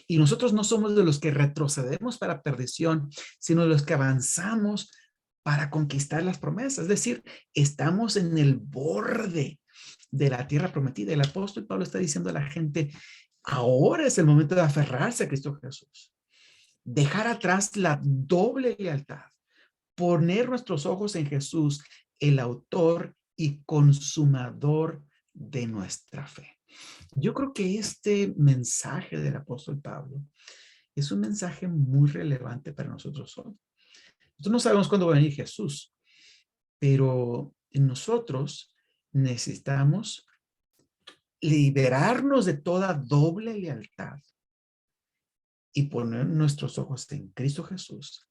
Y nosotros no somos de los que retrocedemos para perdición, sino de los que avanzamos para conquistar las promesas. Es decir, estamos en el borde de la tierra prometida. El apóstol Pablo está diciendo a la gente, ahora es el momento de aferrarse a Cristo Jesús. Dejar atrás la doble lealtad, poner nuestros ojos en Jesús, el autor y consumador de nuestra fe. Yo creo que este mensaje del apóstol Pablo es un mensaje muy relevante para nosotros hoy. Nosotros no sabemos cuándo va a venir Jesús, pero nosotros necesitamos liberarnos de toda doble lealtad y poner nuestros ojos en Cristo Jesús,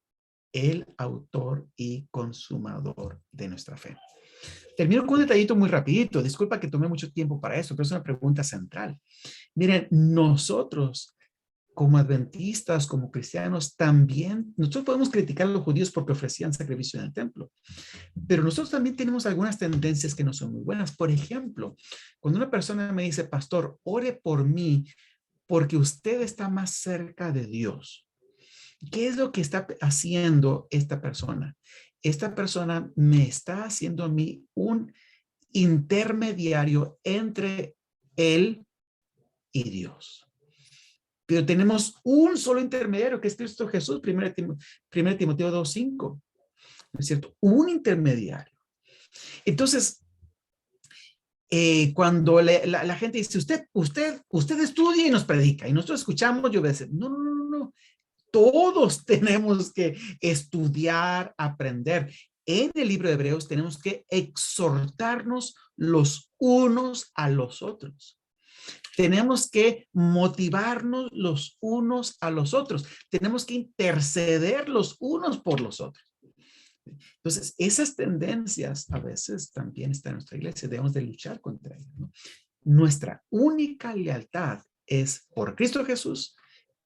el autor y consumador de nuestra fe. Termino con un detallito muy rapidito. Disculpa que tomé mucho tiempo para eso, pero es una pregunta central. Miren, nosotros como adventistas, como cristianos, también, nosotros podemos criticar a los judíos porque ofrecían sacrificio en el templo, pero nosotros también tenemos algunas tendencias que no son muy buenas. Por ejemplo, cuando una persona me dice, pastor, ore por mí porque usted está más cerca de Dios. ¿Qué es lo que está haciendo esta persona? Esta persona me está haciendo a mí un intermediario entre él y Dios. Pero tenemos un solo intermediario, que es Cristo Jesús, 1 Timoteo 2:5. ¿No es cierto? Un intermediario. Entonces, cuando la gente dice, usted estudia y nos predica, y nosotros escuchamos, yo voy a decir, no. Todos tenemos que estudiar, aprender. En el libro de Hebreos tenemos que exhortarnos los unos a los otros. Tenemos que motivarnos los unos a los otros. Tenemos que interceder los unos por los otros. Entonces, esas tendencias a veces también están en nuestra iglesia. Debemos de luchar contra ellas, ¿no? Nuestra única lealtad es por Cristo Jesús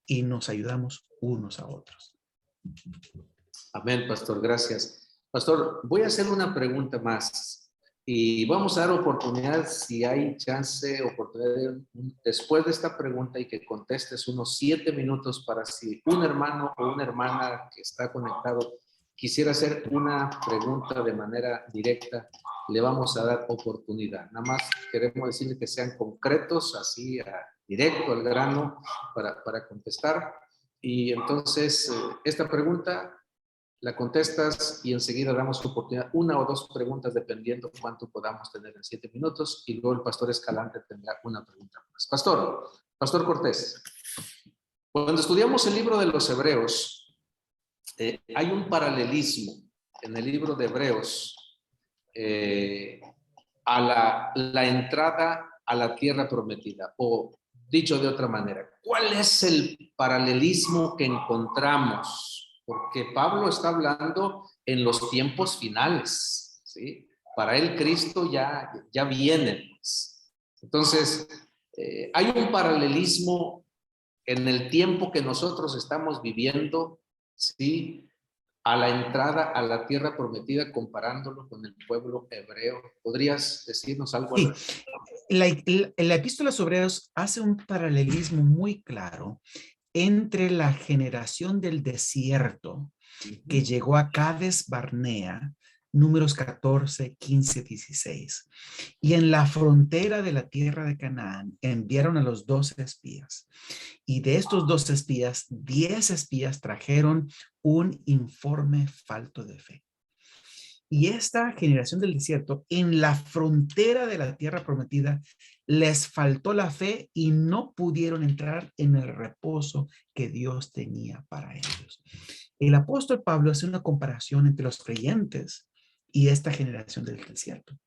y nos ayudamos unos a otros.
Amén, pastor, gracias. Pastor, voy a hacer una pregunta más y vamos a dar oportunidad, si hay chance, oportunidad después de esta pregunta y que contestes unos 7 minutos para si un hermano o una hermana que está conectado quisiera hacer una pregunta de manera directa, le vamos a dar oportunidad. Nada más queremos decirle que sean concretos, así directo al grano para contestar. Y entonces esta pregunta la contestas y enseguida damos oportunidad, 1 o 2 preguntas dependiendo cuánto podamos tener en 7 minutos y luego el pastor Escalante tendrá una pregunta más. Pastor Cortés, cuando estudiamos el libro de los Hebreos, hay un paralelismo en el libro de Hebreos a la entrada a la tierra prometida, o dicho de otra manera, ¿cuál es el paralelismo que encontramos? Porque Pablo está hablando en los tiempos finales, ¿sí? Para él Cristo ya viene, pues. Entonces, hay un paralelismo en el tiempo que nosotros estamos viviendo, ¿sí? A la entrada a la tierra prometida, comparándolo con el pueblo hebreo. ¿Podrías decirnos algo al respecto?
La epístola a los Hebreos hace un paralelismo muy claro entre la generación del desierto que llegó a Cades Barnea Números 14, 15, 16. Y en la frontera de la tierra de Canaán enviaron a los 12 espías. Y de estos 12 espías, 10 espías trajeron un informe falto de fe. Y esta generación del desierto, en la frontera de la tierra prometida, les faltó la fe y no pudieron entrar en el reposo que Dios tenía para ellos. El apóstol Pablo hace una comparación entre los creyentes y esta generación del desierto.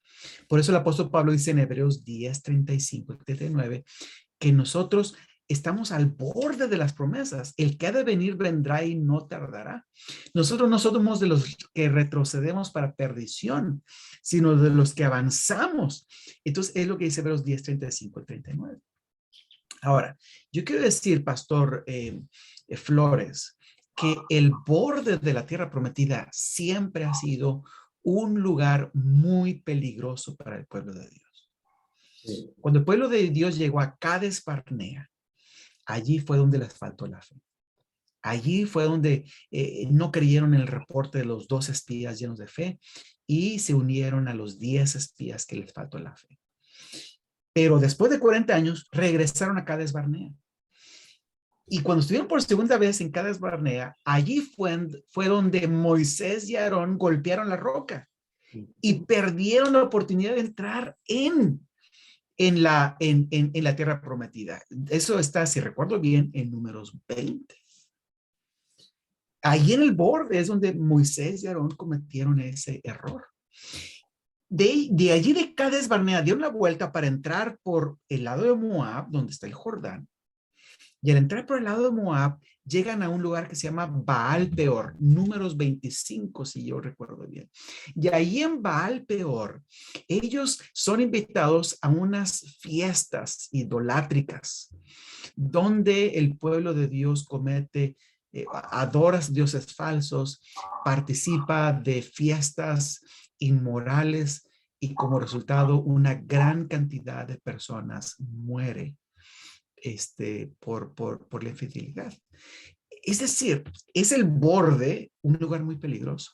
Por eso el apóstol Pablo dice en Hebreos 10, 35 y 39 que nosotros estamos al borde de las promesas. El que ha de venir vendrá y no tardará. Nosotros no somos de los que retrocedemos para perdición, sino de los que avanzamos. Entonces es lo que dice Hebreos 10, 35 y 39. Ahora, yo quiero decir, Pastor Flores, que el borde de la tierra prometida siempre ha sido un lugar muy peligroso para el pueblo de Dios.
Sí.
Cuando el pueblo de Dios llegó a Cades Barnea, allí fue donde les faltó la fe. Allí fue donde no creyeron en el reporte de los 2 espías llenos de fe y se unieron a los 10 espías que les faltó la fe. Pero después de 40 años regresaron a Cades Barnea. Y cuando estuvieron por segunda vez en Cades Barnea, allí fue donde Moisés y Aarón golpearon la roca y perdieron la oportunidad de entrar en la tierra prometida. Eso está, si recuerdo bien, en Números 20. Allí en el borde es donde Moisés y Aarón cometieron ese error. De allí de Cades Barnea dieron la vuelta para entrar por el lado de Moab, donde está el Jordán. Y al entrar por el lado de Moab, llegan a un lugar que se llama Baal Peor, Números 25, si yo recuerdo bien. Y ahí en Baal Peor, ellos son invitados a unas fiestas idolátricas, donde el pueblo de Dios comete, adora dioses falsos, participa de fiestas inmorales y como resultado una gran cantidad de personas muere por la infidelidad. Es decir, es el borde, un lugar muy peligroso.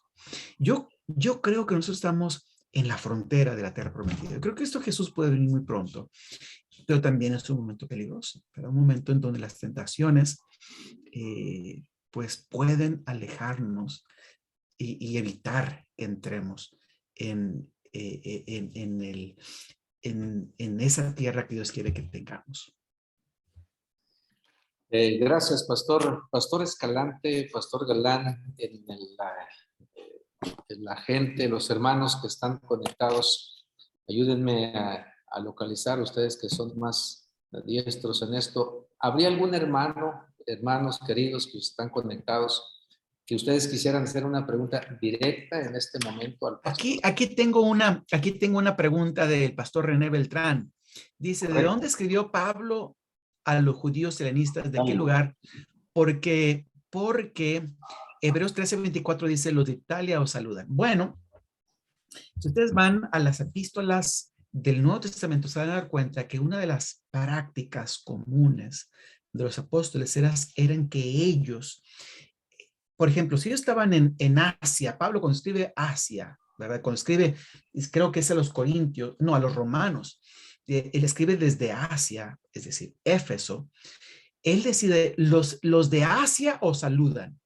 Yo creo que nosotros estamos en la frontera de la tierra prometida. Yo creo que esto Jesús puede venir muy pronto, pero también es un momento peligroso, pero un momento en donde las tentaciones pues pueden alejarnos y evitar que entremos en esa tierra que Dios quiere que tengamos.
Gracias, Pastor. Pastor Escalante, Pastor Galán, en la gente, los hermanos que están conectados, ayúdenme a localizar ustedes que son más diestros en esto. ¿Habría algún hermanos queridos que están conectados, que ustedes quisieran hacer una pregunta directa en este momento al pastor?
Aquí tengo una pregunta del pastor René Beltrán. Dice, ¿de dónde escribió Pablo a los judíos helenistas? ¿De qué lugar? Porque Hebreos 13:24 dice, los de Italia os saludan. Bueno, si ustedes van a las epístolas del Nuevo Testamento, se van a dar cuenta que una de las prácticas comunes de los apóstoles eran que ellos, por ejemplo, si ellos estaban en Asia, Pablo cuando escribe Asia, ¿verdad? Cuando escribe, creo que es a los Corintios, no, a los Romanos, él escribe desde Asia, es decir, Éfeso. Él decide, los de Asia os saludan,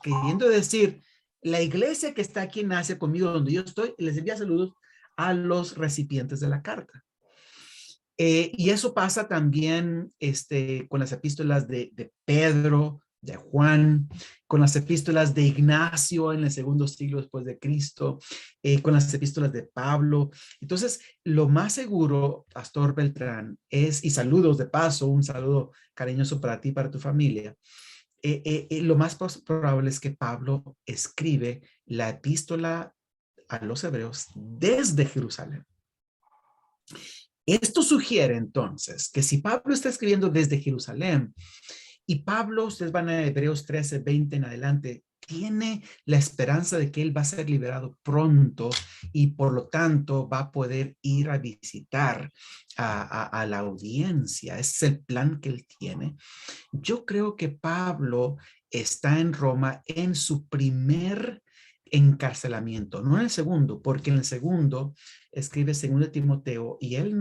queriendo decir, la iglesia que está aquí en Asia conmigo, donde yo estoy, les envía saludos a los recipientes de la carta. Y eso pasa también con las epístolas de Pedro, de Juan, con las epístolas de Ignacio en el segundo siglo después de Cristo, con las epístolas de Pablo. Entonces, lo más seguro, Pastor Beltrán, y saludos de paso, un saludo cariñoso para ti, para tu familia. Lo más probable es que Pablo escribe la epístola a los hebreos desde Jerusalén. Esto sugiere entonces que si Pablo está escribiendo desde Jerusalén y Pablo, ustedes van a Hebreos 13, 20 en adelante, tiene la esperanza de que él va a ser liberado pronto y por lo tanto va a poder ir a visitar a la audiencia. Ese es el plan que él tiene. Yo creo que Pablo está en Roma en su primer encarcelamiento, no en el segundo, porque en el segundo escribe 2 Timoteo y él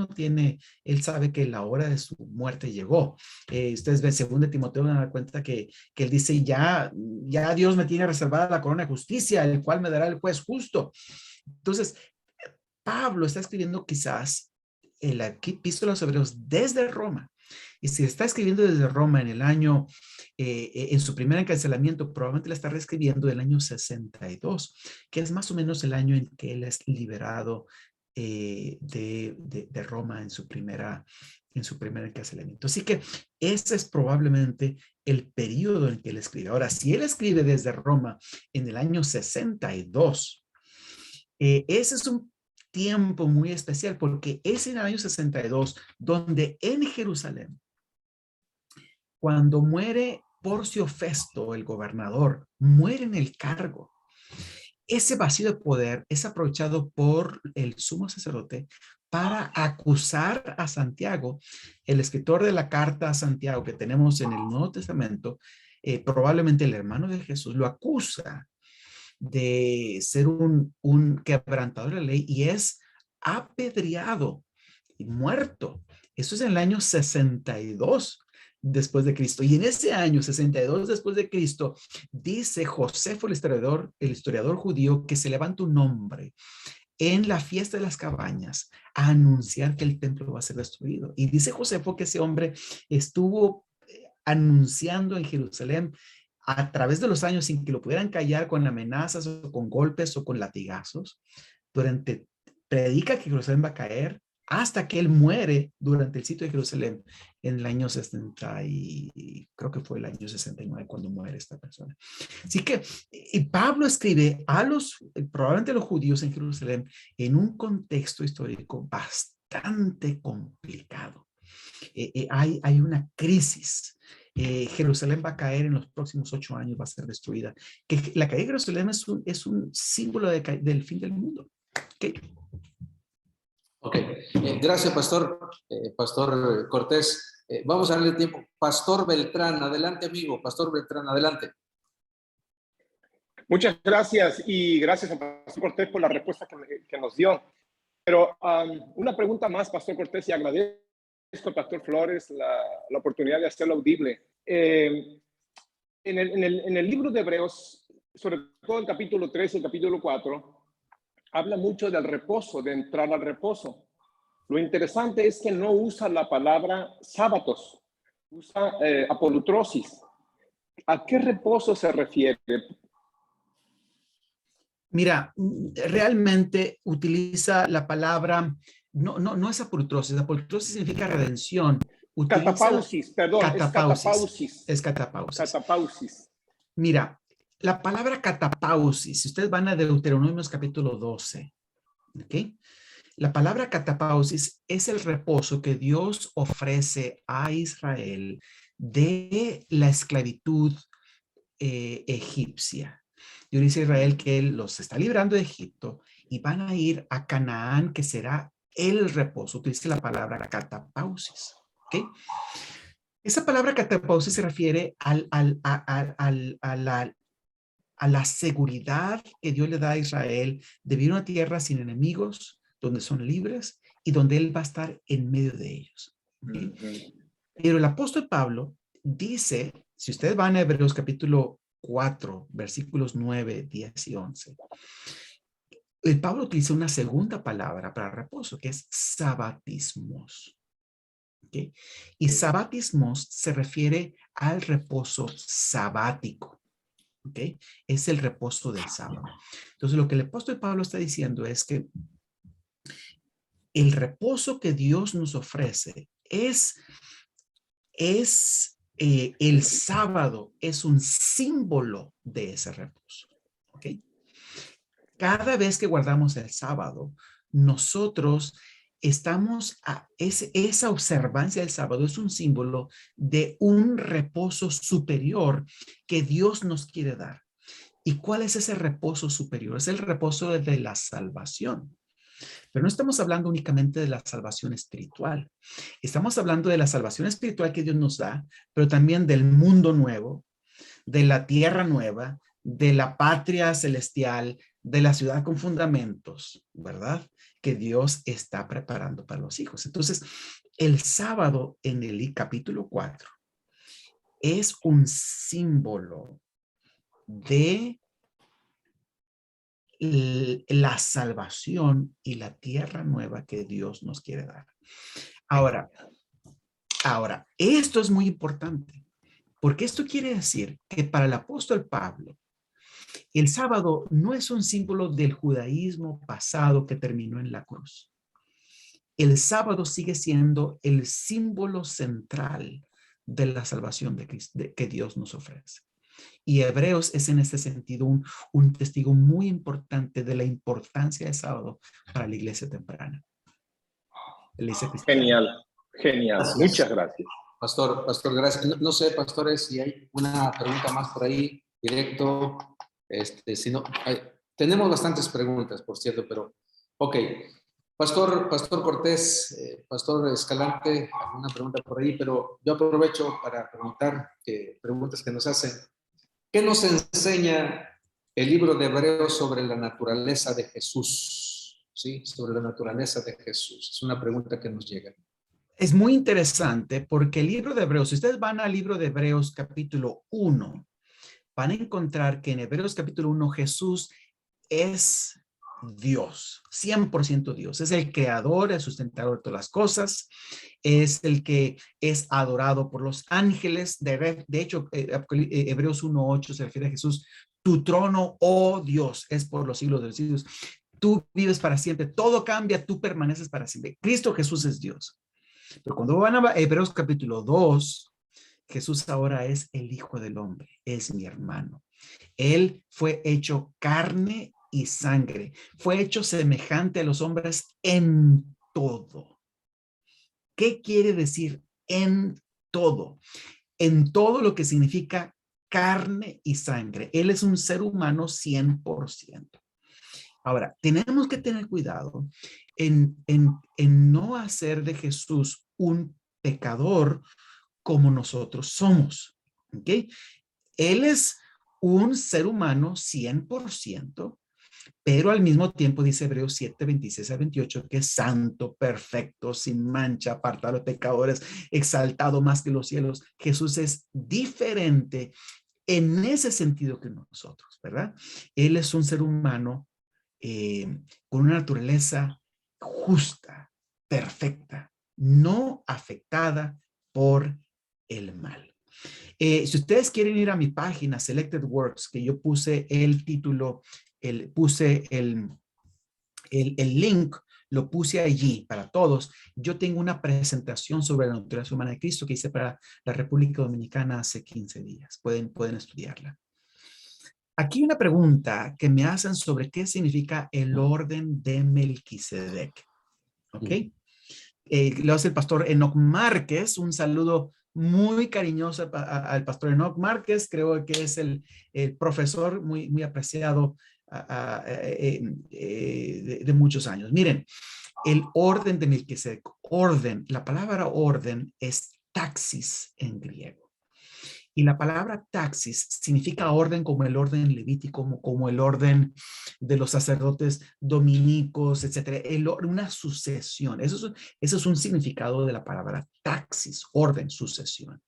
sabe que la hora de su muerte llegó. Ustedes ven 2 Timoteo, van a dar cuenta que él dice, ya Dios me tiene reservada la corona de justicia, el cual me dará el juez justo. Entonces, Pablo está escribiendo quizás el epístola a los Hebreos desde Roma. Y si está escribiendo desde Roma en el año, en su primer encarcelamiento, probablemente la está reescribiendo el año 62, que es más o menos el año en que él es liberado de Roma en su primer encarcelamiento. Así que ese es probablemente el periodo en que él escribe. Ahora, si él escribe desde Roma en el año 62, ese es un tiempo muy especial porque es en el año 62 donde en Jerusalén, cuando muere Porcio Festo, el gobernador, muere en el cargo. Ese vacío de poder es aprovechado por el sumo sacerdote para acusar a Santiago, el escritor de la carta a Santiago que tenemos en el Nuevo Testamento, probablemente el hermano de Jesús, lo acusa de ser un quebrantador de la ley y es apedreado y muerto. Eso es en el año 62 después de Cristo. Y en ese año 62 después de Cristo, dice Josefo, el historiador judío, que se levanta un hombre en la fiesta de las cabañas a anunciar que el templo va a ser destruido. Y dice Josefo que ese hombre estuvo anunciando en Jerusalén a través de los años sin que lo pudieran callar con amenazas o con golpes o con latigazos. Predica que Jerusalén va a caer hasta que él muere durante el sitio de Jerusalén en el año 60 y creo que fue el año 69 cuando muere esta persona. Así que y Pablo escribe probablemente a los judíos en Jerusalén en un contexto histórico bastante complicado. Hay una crisis. Jerusalén va a caer en los próximos 8 años, va a ser destruida. Que la caída de Jerusalén es un símbolo del fin del mundo. Okay.
Ok, gracias, Pastor Cortés. Vamos a darle tiempo. Pastor Beltrán, adelante, amigo. Pastor Beltrán, adelante.
Muchas gracias y gracias a Pastor Cortés por la respuesta que nos dio. Pero una pregunta más, Pastor Cortés, y agradezco a Pastor Flores la oportunidad de hacerlo audible. En el libro de Hebreos, sobre todo en capítulo 3 y capítulo 4, habla mucho del reposo, de entrar al reposo. Lo interesante es que no usa la palabra sábatos, usa apolutrosis. ¿A qué reposo se refiere?
Mira, realmente utiliza la palabra, no es apolutrosis. Apolutrosis significa redención.
Catapausis, perdón,
es catapausis.
Catapausis.
Mira, la palabra catapausis, si ustedes van a Deuteronomios capítulo 12, ¿ok? La palabra catapausis es el reposo que Dios ofrece a Israel de la esclavitud egipcia. Dios dice a Israel que Él los está librando de Egipto y van a ir a Canaán, que será el reposo. Utiliza la palabra catapausis, ¿ok? Esa palabra catapausis se refiere a la seguridad que Dios le da a Israel de vivir en una tierra sin enemigos, donde son libres y donde Él va a estar en medio de ellos. ¿Okay? Pero el apóstol Pablo dice, si ustedes van a Hebreos capítulo 4, versículos 9, 10 y 11, el Pablo utiliza una segunda palabra para reposo, que es sabatismos. ¿Okay? Y sabatismos se refiere al reposo sabático. ¿Okay? Es el reposo del sábado. Entonces, lo que el apóstol Pablo está diciendo es que el reposo que Dios nos ofrece es el sábado, es un símbolo de ese reposo. ¿Okay? Cada vez que guardamos el sábado, nosotros estamos esa observancia del sábado es un símbolo de un reposo superior que Dios nos quiere dar. ¿Y cuál es ese reposo superior? Es el reposo de la salvación. Pero no estamos hablando únicamente de la salvación espiritual. Estamos hablando de la salvación espiritual que Dios nos da, pero también del mundo nuevo, de la tierra nueva, de la patria celestial, de la ciudad con fundamentos, ¿verdad? Que Dios está preparando para los hijos. Entonces, el sábado en el capítulo 4 es un símbolo de la salvación y la tierra nueva que Dios nos quiere dar. Ahora, esto es muy importante, porque esto quiere decir que para el apóstol Pablo, el sábado no es un símbolo del judaísmo pasado que terminó en la cruz. El sábado sigue siendo el símbolo central de la salvación de Cristo, que Dios nos ofrece. Y Hebreos es en este sentido un testigo muy importante de la importancia del sábado para la iglesia temprana. La iglesia cristiana.
Genial, genial.
Gracias.
Muchas gracias.
Pastor, gracias. No sé, pastores, si hay una pregunta más por ahí, directo. Si no, tenemos bastantes preguntas, por cierto, pero ok. Pastor Cortés, Pastor Escalante, alguna pregunta por ahí, pero yo aprovecho para preguntar preguntas que nos hacen. ¿Qué nos enseña el libro de Hebreos sobre la naturaleza de Jesús? ¿Sí? Sobre la naturaleza de Jesús. Es una pregunta que nos llega.
Es muy interesante porque el libro de Hebreos, si ustedes van al libro de Hebreos capítulo 1, van a encontrar que en Hebreos capítulo 1 Jesús es Dios, 100% Dios. Es el creador, el sustentador de todas las cosas. Es el que es adorado por los ángeles. De hecho, Hebreos 1:8 se refiere a Jesús. Tu trono, oh Dios, es por los siglos de los siglos. Tú vives para siempre. Todo cambia, tú permaneces para siempre. Cristo Jesús es Dios. Pero cuando van a Hebreos capítulo 2, Jesús ahora es el Hijo del Hombre, es mi hermano. Él fue hecho carne y sangre, fue hecho semejante a los hombres en todo. ¿Qué quiere decir en todo? En todo lo que significa carne y sangre. Él es un ser humano 100%. Ahora, tenemos que tener cuidado en no hacer de Jesús un pecador como nosotros somos. ¿Ok? Él es un ser humano 100%, pero al mismo tiempo dice Hebreos 7:26-28 que es santo, perfecto, sin mancha, apartado de pecadores, exaltado más que los cielos. Jesús es diferente en ese sentido que nosotros, ¿verdad? Él es un ser humano con una naturaleza justa, perfecta, no afectada por el mal. Si ustedes quieren ir a mi página Selected Works, que yo puse el título, puse el link, lo puse allí para todos. Yo tengo una presentación sobre la naturaleza humana de Cristo que hice para la República Dominicana hace 15 días. Pueden estudiarla. Aquí hay una pregunta que me hacen sobre qué significa el orden de Melquisedec. ¿Ok? Lo hace el pastor Enoc Márquez. Un saludo muy cariñoso al pastor Enoc Márquez. Creo que es el profesor muy apreciado de muchos años. Miren, el orden de Melquisedec. Orden, la palabra orden es taxis en griego. Y la palabra taxis significa orden como el orden levítico, como el orden de los sacerdotes dominicos, etcétera. Una sucesión. Eso es un significado de la palabra taxis, orden, sucesión.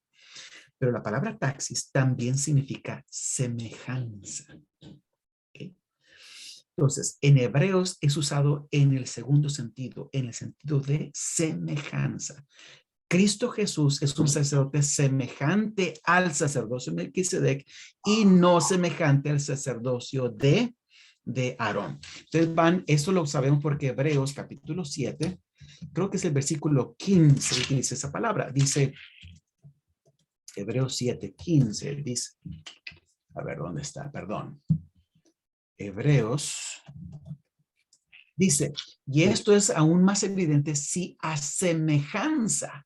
Pero la palabra taxis también significa semejanza. ¿Okay? Entonces, en Hebreos es usado en el segundo sentido, en el sentido de semejanza. Cristo Jesús es un sacerdote semejante al sacerdocio de Melquisedec y no semejante al sacerdocio de Aarón. Entonces esto lo sabemos porque Hebreos capítulo 7, creo que es el versículo 15, utiliza esa palabra. Dice, Hebreos 7:15, dice, a ver, ¿dónde está? Perdón. Hebreos dice, y esto es aún más evidente si a semejanza.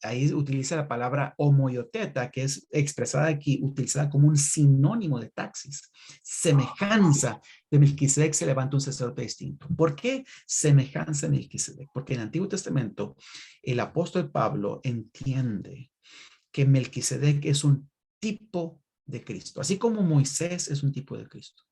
Ahí utiliza la palabra homoioteta, que es expresada aquí, utilizada como un sinónimo de taxis. Semejanza de Melquisedec se levanta un sacerdote distinto. ¿Por qué semejanza de Melquisedec? Porque en el Antiguo Testamento el apóstol Pablo entiende que Melquisedec es un tipo de Cristo. Así como Moisés es un tipo de Cristo,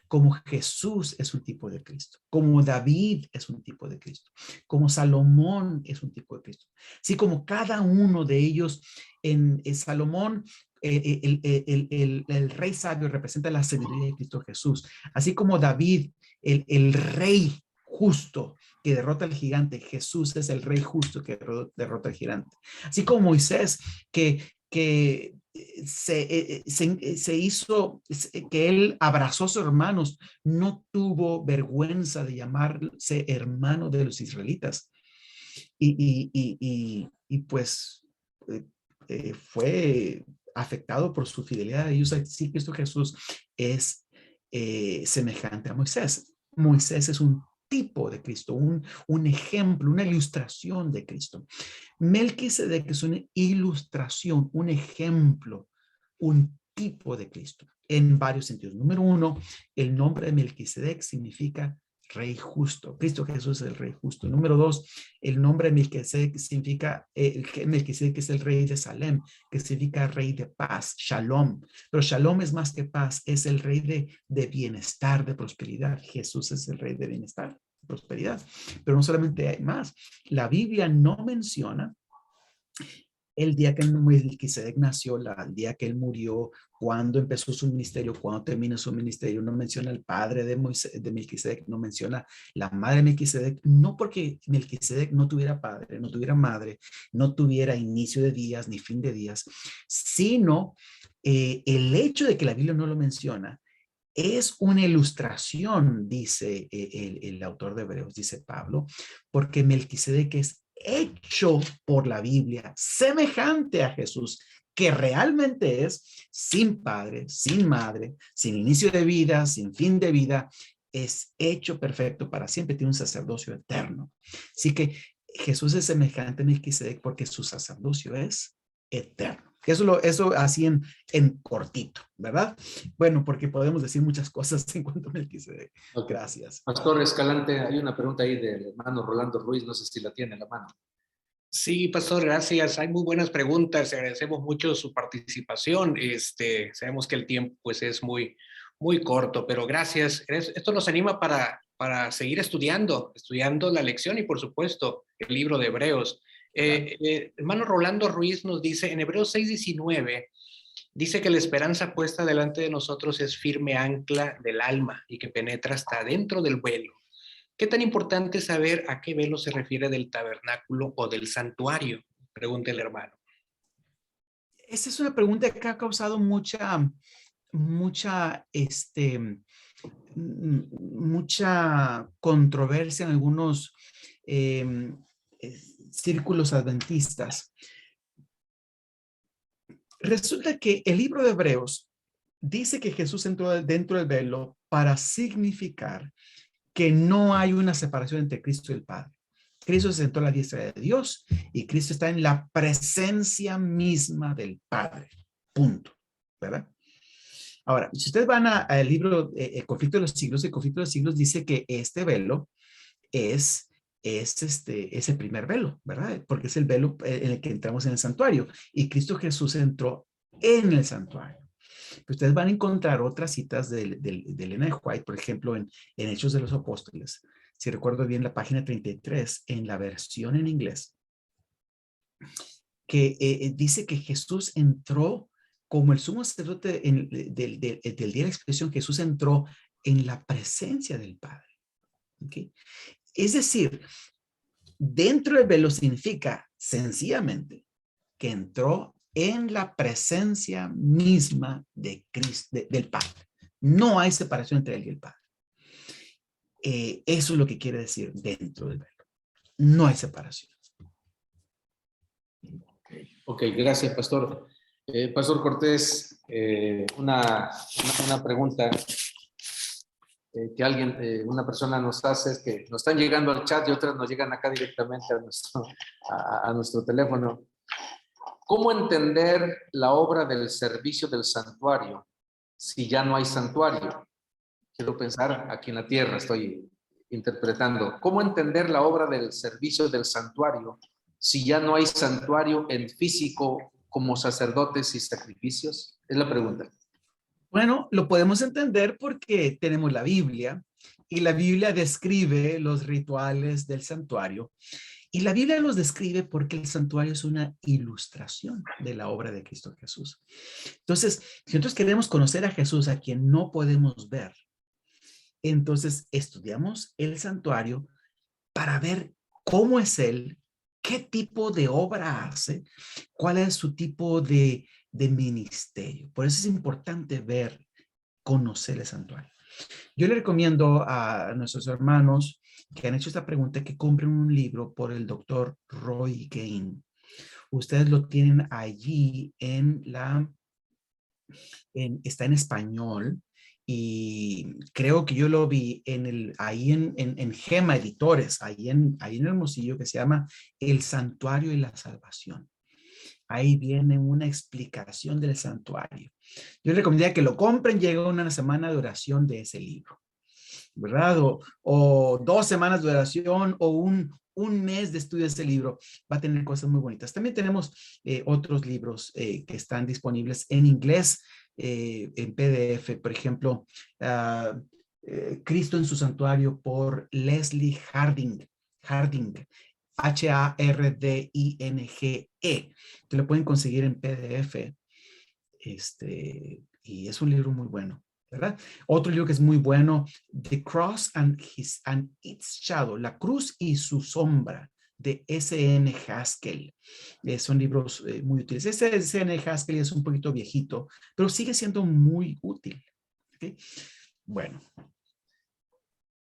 como Jesús es un tipo de Cristo, como David es un tipo de Cristo, como Salomón es un tipo de Cristo. Así como cada uno de ellos, en Salomón, el rey sabio representa la sabiduría de Cristo Jesús. Así como David, el rey justo que derrota al gigante, Jesús es el rey justo que derrota al gigante. Así como Moisés, que se hizo, que él abrazó a sus hermanos, no tuvo vergüenza de llamarse hermano de los israelitas. Y pues fue afectado por su fidelidad a ellos. Sí, Cristo Jesús es semejante a Moisés. Moisés es un tipo de Cristo, un ejemplo, una ilustración de Cristo. Melquisedec es una ilustración, un ejemplo, un tipo de Cristo en varios sentidos. Número uno, el nombre de Melquisedec significa rey justo. Cristo Jesús es el rey justo. Número dos, el nombre de Melquisedec significa, Melquisedec es el rey de Salem, que significa rey de paz, shalom. Pero shalom es más que paz, es el rey de bienestar, de prosperidad. Jesús es el rey de bienestar, prosperidad. Pero no solamente hay más. La Biblia no menciona el día que Melquisedec nació, el día que él murió, cuándo empezó su ministerio, cuándo terminó su ministerio. No menciona el padre de Melquisedec, no menciona la madre de Melquisedec, no porque Melquisedec no tuviera padre, no tuviera madre, no tuviera inicio de días ni fin de días, sino el hecho de que la Biblia no lo menciona es una ilustración, dice el autor de Hebreos, dice Pablo, porque Melquisedec es hecho por la Biblia, semejante a Jesús, que realmente es sin padre, sin madre, sin inicio de vida, sin fin de vida, es hecho perfecto para siempre, tiene un sacerdocio eterno. Así que Jesús es semejante a Melquisedec porque su sacerdocio es eterno. Eso así en cortito, ¿verdad? Bueno, porque podemos decir muchas cosas en cuanto a Melquisedec.
Okay.
Gracias.
Pastor Escalante, hay una pregunta ahí del hermano Rolando Ruiz, no sé si la tiene en la mano.
Sí, pastor, gracias. Hay muy buenas preguntas. Agradecemos mucho su participación. Sabemos que el tiempo pues es muy corto, pero gracias. Esto nos anima para seguir estudiando la lección y por supuesto el libro de Hebreos. Hermano Rolando Ruiz nos dice en Hebreos 6:19, dice que la esperanza puesta delante de nosotros es firme ancla del alma y que penetra hasta dentro del velo. ¿Qué tan importante es saber a qué velo se refiere del tabernáculo o del santuario? Pregunta el hermano.
Esa es una pregunta que ha causado mucha controversia en algunos círculos adventistas. Resulta que el libro de Hebreos dice que Jesús entró dentro del velo para significar que no hay una separación entre Cristo y el Padre. Cristo se sentó a la diestra de Dios y Cristo está en la presencia misma del Padre. Punto. ¿Verdad? Ahora, si ustedes van al libro El conflicto de los siglos, el conflicto de los siglos dice que este velo es el primer velo, ¿verdad? Porque es el velo en el que entramos en el santuario y Cristo Jesús entró en el santuario. Ustedes van a encontrar otras citas de Elena de White, por ejemplo, en Hechos de los Apóstoles. Si recuerdo bien, la página 33, en la versión en inglés, que dice que Jesús entró como el sumo sacerdote del día de la expresión. Jesús entró en la presencia del Padre. ¿Okay? Es decir, dentro del velo significa sencillamente que entró en la presencia misma de Cristo, del Padre. No hay separación entre él y el Padre. Eso es lo que quiere decir dentro del velo. No hay separación.
Ok, gracias, pastor. Pastor Cortés, una pregunta que una persona nos hace, es que nos están llegando al chat y otras nos llegan acá directamente a nuestro teléfono. ¿Cómo entender la obra del servicio del santuario si ya no hay santuario? Quiero pensar aquí en la tierra, estoy interpretando. ¿Cómo entender la obra del servicio del santuario si ya no hay santuario en físico como sacerdotes y sacrificios? Es la pregunta.
Bueno, lo podemos entender porque tenemos la Biblia y la Biblia describe los rituales del santuario. Y la Biblia los describe porque el santuario es una ilustración de la obra de Cristo Jesús. Entonces, si nosotros queremos conocer a Jesús, a quien no podemos ver, entonces estudiamos el santuario para ver cómo es Él, qué tipo de obra hace, cuál es su tipo de ministerio. Por eso es importante ver, conocer el santuario. Yo le recomiendo a nuestros hermanos que han hecho esta pregunta que compren un libro por el doctor Roy Gain. Ustedes lo tienen allí está en español y creo que yo lo vi ahí en Gema Editores, ahí en Hermosillo, que se llama El Santuario y la Salvación. Ahí viene una explicación del santuario. Yo les recomendaría que lo compren, llega una semana de oración de ese libro, ¿verdad? O 2 semanas de oración o un mes de estudio de ese libro. Va a tener cosas muy bonitas. También tenemos otros libros que están disponibles en inglés, en PDF. Por ejemplo, Cristo en su santuario por Leslie Harding. Hardinge. Te lo pueden conseguir en PDF. Y es un libro muy bueno, ¿verdad? Otro libro que es muy bueno, The Cross and Its Shadow, La Cruz y su Sombra, de S.N. Haskell. Son libros muy útiles. Ese S.N. Haskell es un poquito viejito, pero sigue siendo muy útil. ¿Okay? Bueno.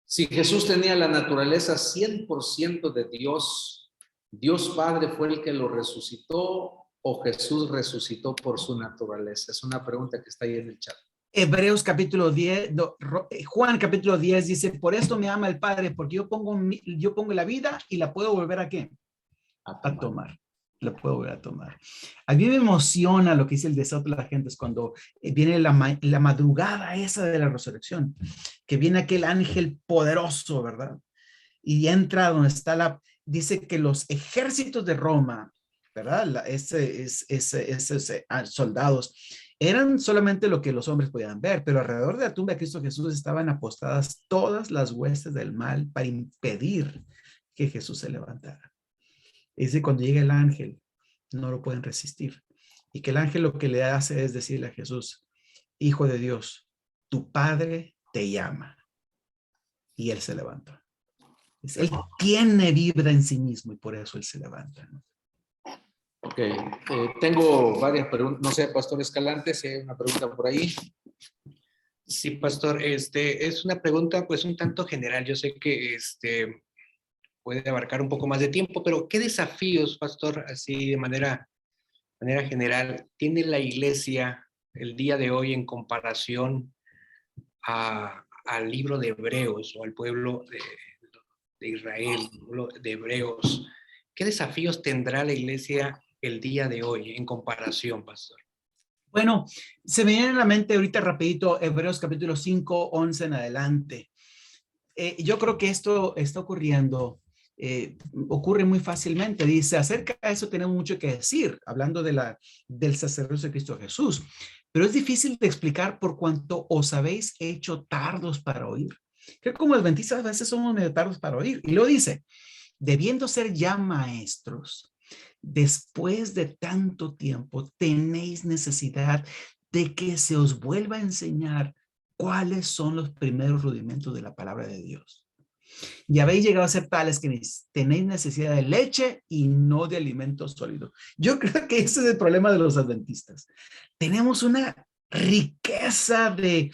Si Jesús tenía la naturaleza 100% de Dios, ¿Dios Padre fue el que lo resucitó o Jesús resucitó por su naturaleza? Es una pregunta que está ahí en el chat.
Hebreos capítulo 10, Juan capítulo 10 dice, por esto me ama el Padre, porque yo pongo la vida y la puedo volver ¿a qué? A tomar. La puedo volver a tomar. A mí me emociona lo que dice el deseo de la gente es cuando viene la madrugada esa de la resurrección, que viene aquel ángel poderoso, ¿verdad? Y entra donde está dice que los ejércitos de Roma, ¿verdad? Esos soldados eran solamente lo que los hombres podían ver, pero alrededor de la tumba de Cristo Jesús estaban apostadas todas las huestes del mal para impedir que Jesús se levantara. Es decir, cuando llega el ángel, no lo pueden resistir. Y que el ángel lo que le hace es decirle a Jesús, Hijo de Dios, tu Padre te llama. Y él se levanta. Él tiene vida en sí mismo y por eso él se levanta, ¿no?
Ok, tengo varias preguntas. No sé, Pastor Escalante, si hay una pregunta por ahí.
Sí, pastor, es una pregunta pues un tanto general. Yo sé que puede abarcar un poco más de tiempo, pero ¿qué desafíos, pastor, así de manera general, tiene la iglesia el día de hoy en comparación al libro de Hebreos o al pueblo de Israel, de Hebreos? ¿Qué desafíos tendrá la iglesia el día de hoy en comparación, pastor?
Bueno, se me viene a la mente ahorita rapidito Hebreos capítulo 5, 11 en adelante. Yo creo que esto está ocurriendo, ocurre muy fácilmente. Dice, acerca de eso tenemos mucho que decir, hablando del sacerdocio de Cristo Jesús. Pero es difícil de explicar por cuanto os habéis hecho tardos para oír. Creo que como adventistas a veces somos medio tardos para oír. Y luego dice, debiendo ser ya maestros, después de tanto tiempo, tenéis necesidad de que se os vuelva a enseñar cuáles son los primeros rudimentos de la palabra de Dios. Y habéis llegado a ser tales que tenéis necesidad de leche y no de alimento sólido. Yo creo que ese es el problema de los adventistas. Tenemos una riqueza de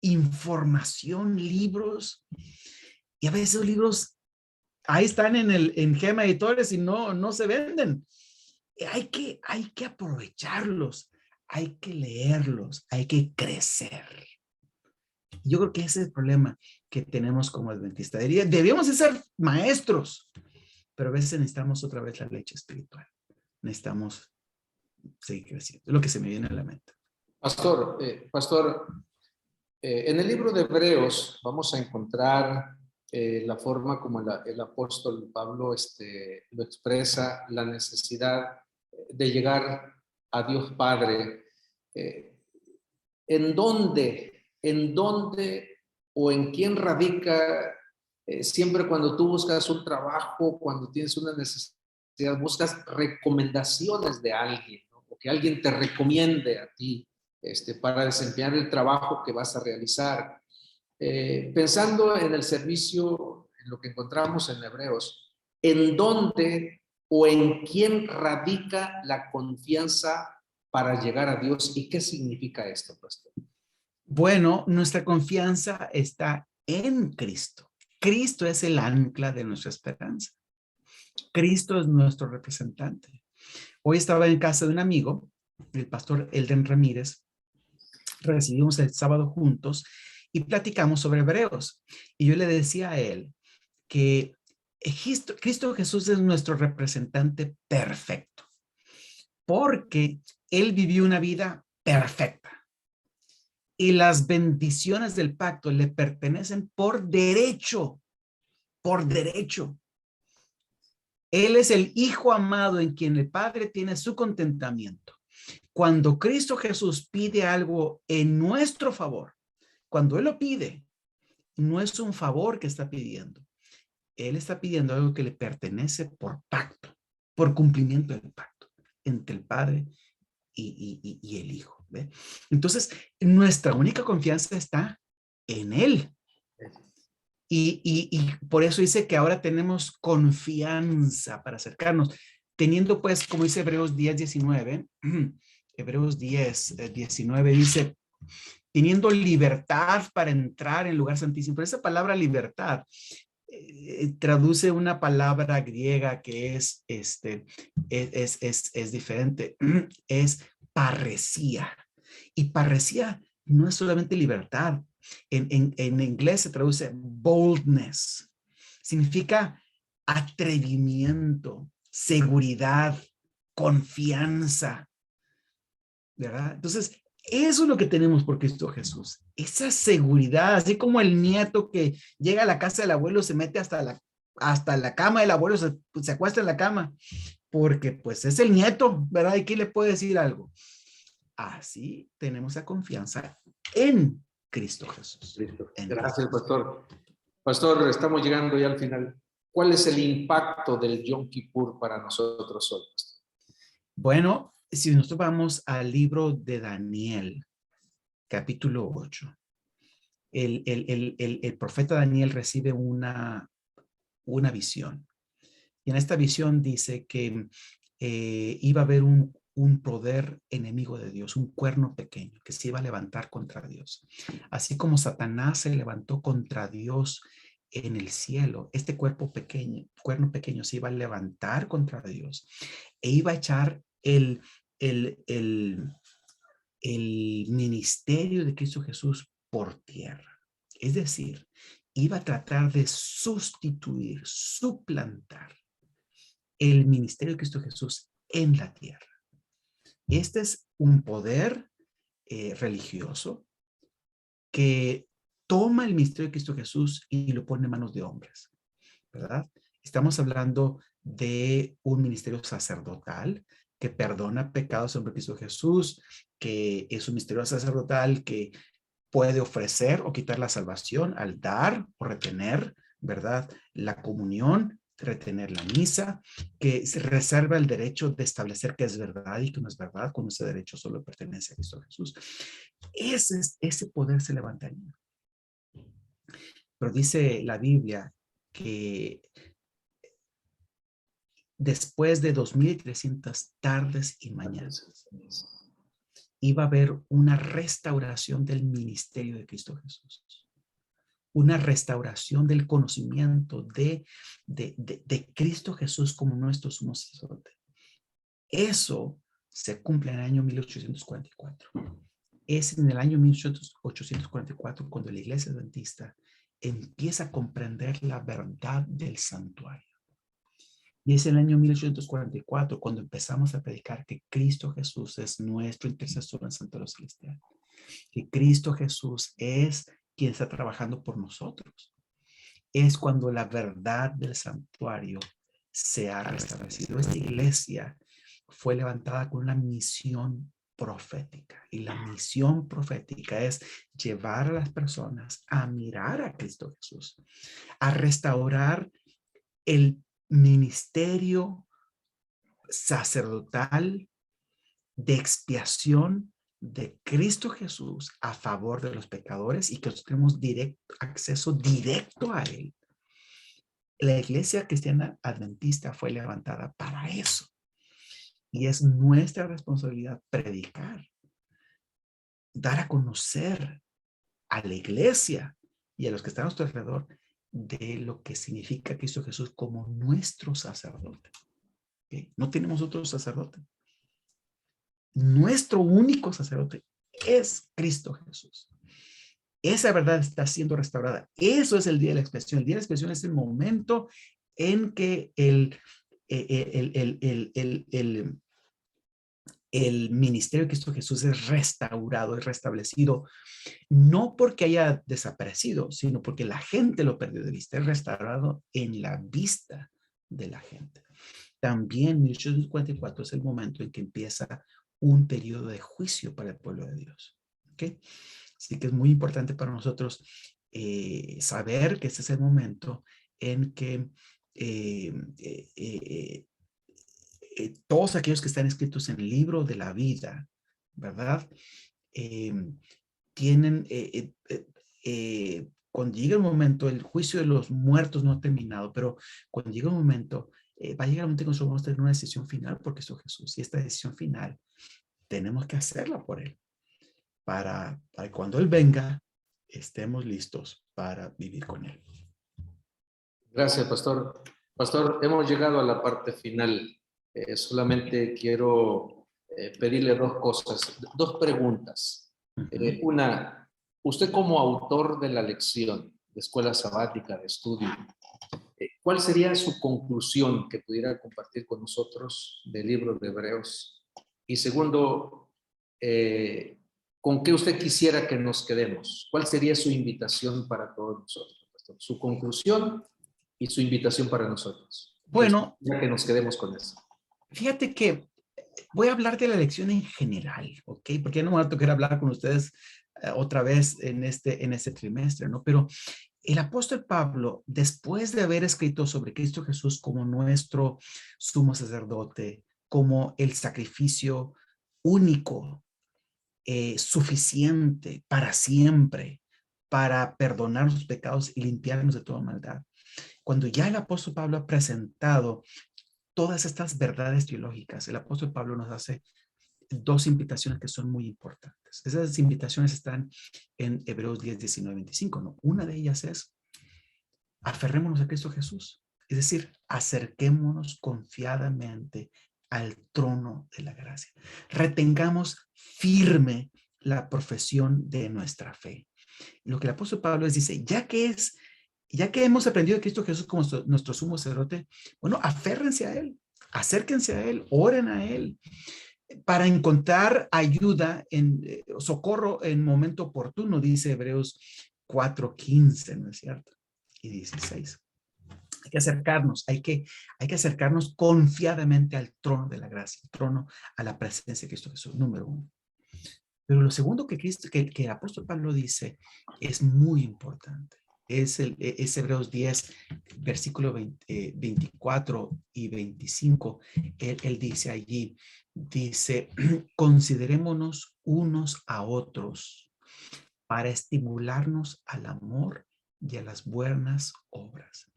información, libros, y a veces los libros ahí están en Gema Editores y no se venden. Hay que aprovecharlos, hay que leerlos, hay que crecer. Yo creo que ese es el problema que tenemos como adventistas. Debíamos de ser maestros, pero a veces necesitamos otra vez la leche espiritual. Necesitamos seguir creciendo. Es lo que se me viene a la mente.
Pastor, en el libro de Hebreos vamos a encontrar la forma como el apóstol Pablo lo expresa, la necesidad de llegar a Dios Padre, ¿en dónde o en quién radica siempre cuando tú buscas un trabajo, cuando tienes una necesidad, buscas recomendaciones de alguien, ¿no? O que alguien te recomiende a ti para desempeñar el trabajo que vas a realizar? Pensando en el servicio, en lo que encontramos en Hebreos, ¿en dónde o en quién radica la confianza para llegar a Dios? ¿Y qué significa esto, pastor?
Bueno, nuestra confianza está en Cristo. Cristo es el ancla de nuestra esperanza. Cristo es nuestro representante. Hoy estaba en casa de un amigo, el pastor Elden Ramírez. Recibimos el sábado juntos y platicamos sobre Hebreos. Y yo le decía a él que Cristo Jesús es nuestro representante perfecto, porque él vivió una vida perfecta. Y las bendiciones del pacto le pertenecen por derecho, por derecho. Él es el Hijo amado en quien el Padre tiene su contentamiento. Cuando Cristo Jesús pide algo en nuestro favor, cuando Él lo pide, no es un favor que está pidiendo. Él está pidiendo algo que le pertenece por pacto, por cumplimiento del pacto entre el Padre y el Hijo. ¿Ve? Entonces, nuestra única confianza está en Él. Y por eso dice que ahora tenemos confianza para acercarnos, teniendo pues, como dice Hebreos 10:19, Hebreos 10:19 dice, teniendo libertad para entrar en lugar santísimo. Pero esa palabra libertad traduce una palabra griega que es diferente, es parresía. Y parresía no es solamente libertad. En inglés se traduce boldness. Significa atrevimiento, seguridad, confianza, ¿verdad? Entonces, eso es lo que tenemos por Cristo Jesús. Esa seguridad, así como el nieto que llega a la casa del abuelo, se mete hasta la cama del abuelo, se acuesta en la cama, porque pues es el nieto, ¿verdad? ¿Y quién le puede decir algo? Así tenemos la confianza en Cristo Jesús.
Listo.
En
Gracias,
Cristo.
pastor. Pastor, estamos llegando ya al final. ¿Cuál es el impacto del Yom Kippur para nosotros hoy?
Bueno, si nosotros vamos al libro de Daniel, capítulo 8, el profeta Daniel recibe una visión. Y en esta visión dice que iba a haber un poder enemigo de Dios, un cuerno pequeño que se iba a levantar contra Dios. Así como Satanás se levantó contra Dios en el cielo, este cuerno pequeño se iba a levantar contra Dios e iba a echar el ministerio de Cristo Jesús por tierra. Es decir, iba a tratar de sustituir, suplantar el ministerio de Cristo Jesús en la tierra. Este es un poder religioso que toma el ministerio de Cristo Jesús y lo pone en manos de hombres, ¿verdad? Estamos hablando de un ministerio sacerdotal que perdona pecados en Cristo Jesús, que es un ministerio sacerdotal que puede ofrecer o quitar la salvación al dar o retener, ¿verdad? La comunión, retener la misa, que se reserva el derecho de establecer qué es verdad y qué no es verdad, cuando ese derecho solo pertenece a Cristo Jesús. Ese poder se levantaría. Pero dice la Biblia que después de 2300 tardes y mañanas, iba a haber una restauración del ministerio de Cristo Jesús. Una restauración del conocimiento de Cristo Jesús como nuestro sumo sacerdote. Eso se cumple en el año 1844. Es en el año 1844 cuando la Iglesia Adventista empieza a comprender la verdad del santuario. Y es el año 1844 cuando empezamos a predicar que Cristo Jesús es nuestro intercesor en Santo Celestial. Que Cristo Jesús es quien está trabajando por nosotros. Es cuando la verdad del santuario se ha restablecido. Esta iglesia fue levantada con una misión profética. Y la misión profética es llevar a las personas a mirar a Cristo Jesús, a restaurar el ministerio sacerdotal de expiación de Cristo Jesús a favor de los pecadores y que nosotros tenemos acceso directo a Él. La Iglesia Cristiana Adventista fue levantada para eso. Y es nuestra responsabilidad predicar, dar a conocer a la Iglesia y a los que están a nuestro alrededor de lo que significa Cristo Jesús como nuestro sacerdote. ¿Okay? No tenemos otro sacerdote. Nuestro único sacerdote es Cristo Jesús. Esa verdad está siendo restaurada. Eso es el día de la expiación. El día de la expiación es el momento en que el ministerio de Cristo Jesús es restaurado, es restablecido, no porque haya desaparecido, sino porque la gente lo perdió de vista. Es restaurado en la vista de la gente. También 1854 es el momento en que empieza un periodo de juicio para el pueblo de Dios. ¿Okay? Así que es muy importante para nosotros saber que este es el momento en que todos aquellos que están escritos en el libro de la vida, ¿verdad? Tienen, cuando llega el momento, el juicio de los muertos no ha terminado, pero cuando llega el momento, va a llegar el momento en que nosotros vamos a tener una decisión final por Cristo Jesús. Y esta decisión final tenemos que hacerla por Él. Para cuando Él venga, estemos listos para vivir con Él.
Gracias, pastor. Pastor, hemos llegado a la parte final. Solamente quiero pedirle dos cosas, dos preguntas. Una, usted como autor de la lección de escuela sabática, de estudio, ¿cuál sería su conclusión que pudiera compartir con nosotros del libro de Hebreos? Y segundo, ¿con qué usted quisiera que nos quedemos? ¿Cuál sería su invitación para todos nosotros, pastor? Su conclusión y su invitación para nosotros.
Bueno,
ya que nos quedemos con eso.
Fíjate que voy a hablar de la lección en general, ¿ok? Porque no me va a tocar hablar con ustedes otra vez en este trimestre, ¿no? Pero el apóstol Pablo, después de haber escrito sobre Cristo Jesús como nuestro sumo sacerdote, como el sacrificio único, suficiente para siempre, para perdonar los pecados y limpiarnos de toda maldad. Cuando ya el apóstol Pablo ha presentado todas estas verdades teológicas, el apóstol Pablo nos hace dos invitaciones que son muy importantes. Esas invitaciones están en Hebreos 10, 19, 25, ¿no? Una de ellas es, aferrémonos a Cristo Jesús. Es decir, acerquémonos confiadamente al trono de la gracia. Retengamos firme la profesión de nuestra fe. Lo que el apóstol Pablo les dice, ya que hemos aprendido de Cristo Jesús como nuestro sumo sacerdote, bueno, aférrense a Él, acérquense a Él, oren a Él, para encontrar ayuda, socorro en momento oportuno, dice Hebreos 4:15, ¿no es cierto? Y 16. Hay que acercarnos, hay que acercarnos confiadamente al trono de la gracia, al trono, a la presencia de Cristo Jesús, número uno. Pero lo segundo que el apóstol Pablo dice es muy importante. Es Hebreos 10, versículo 24 y 25. Él dice allí, dice, considerémonos unos a otros para estimularnos al amor y a las buenas obras.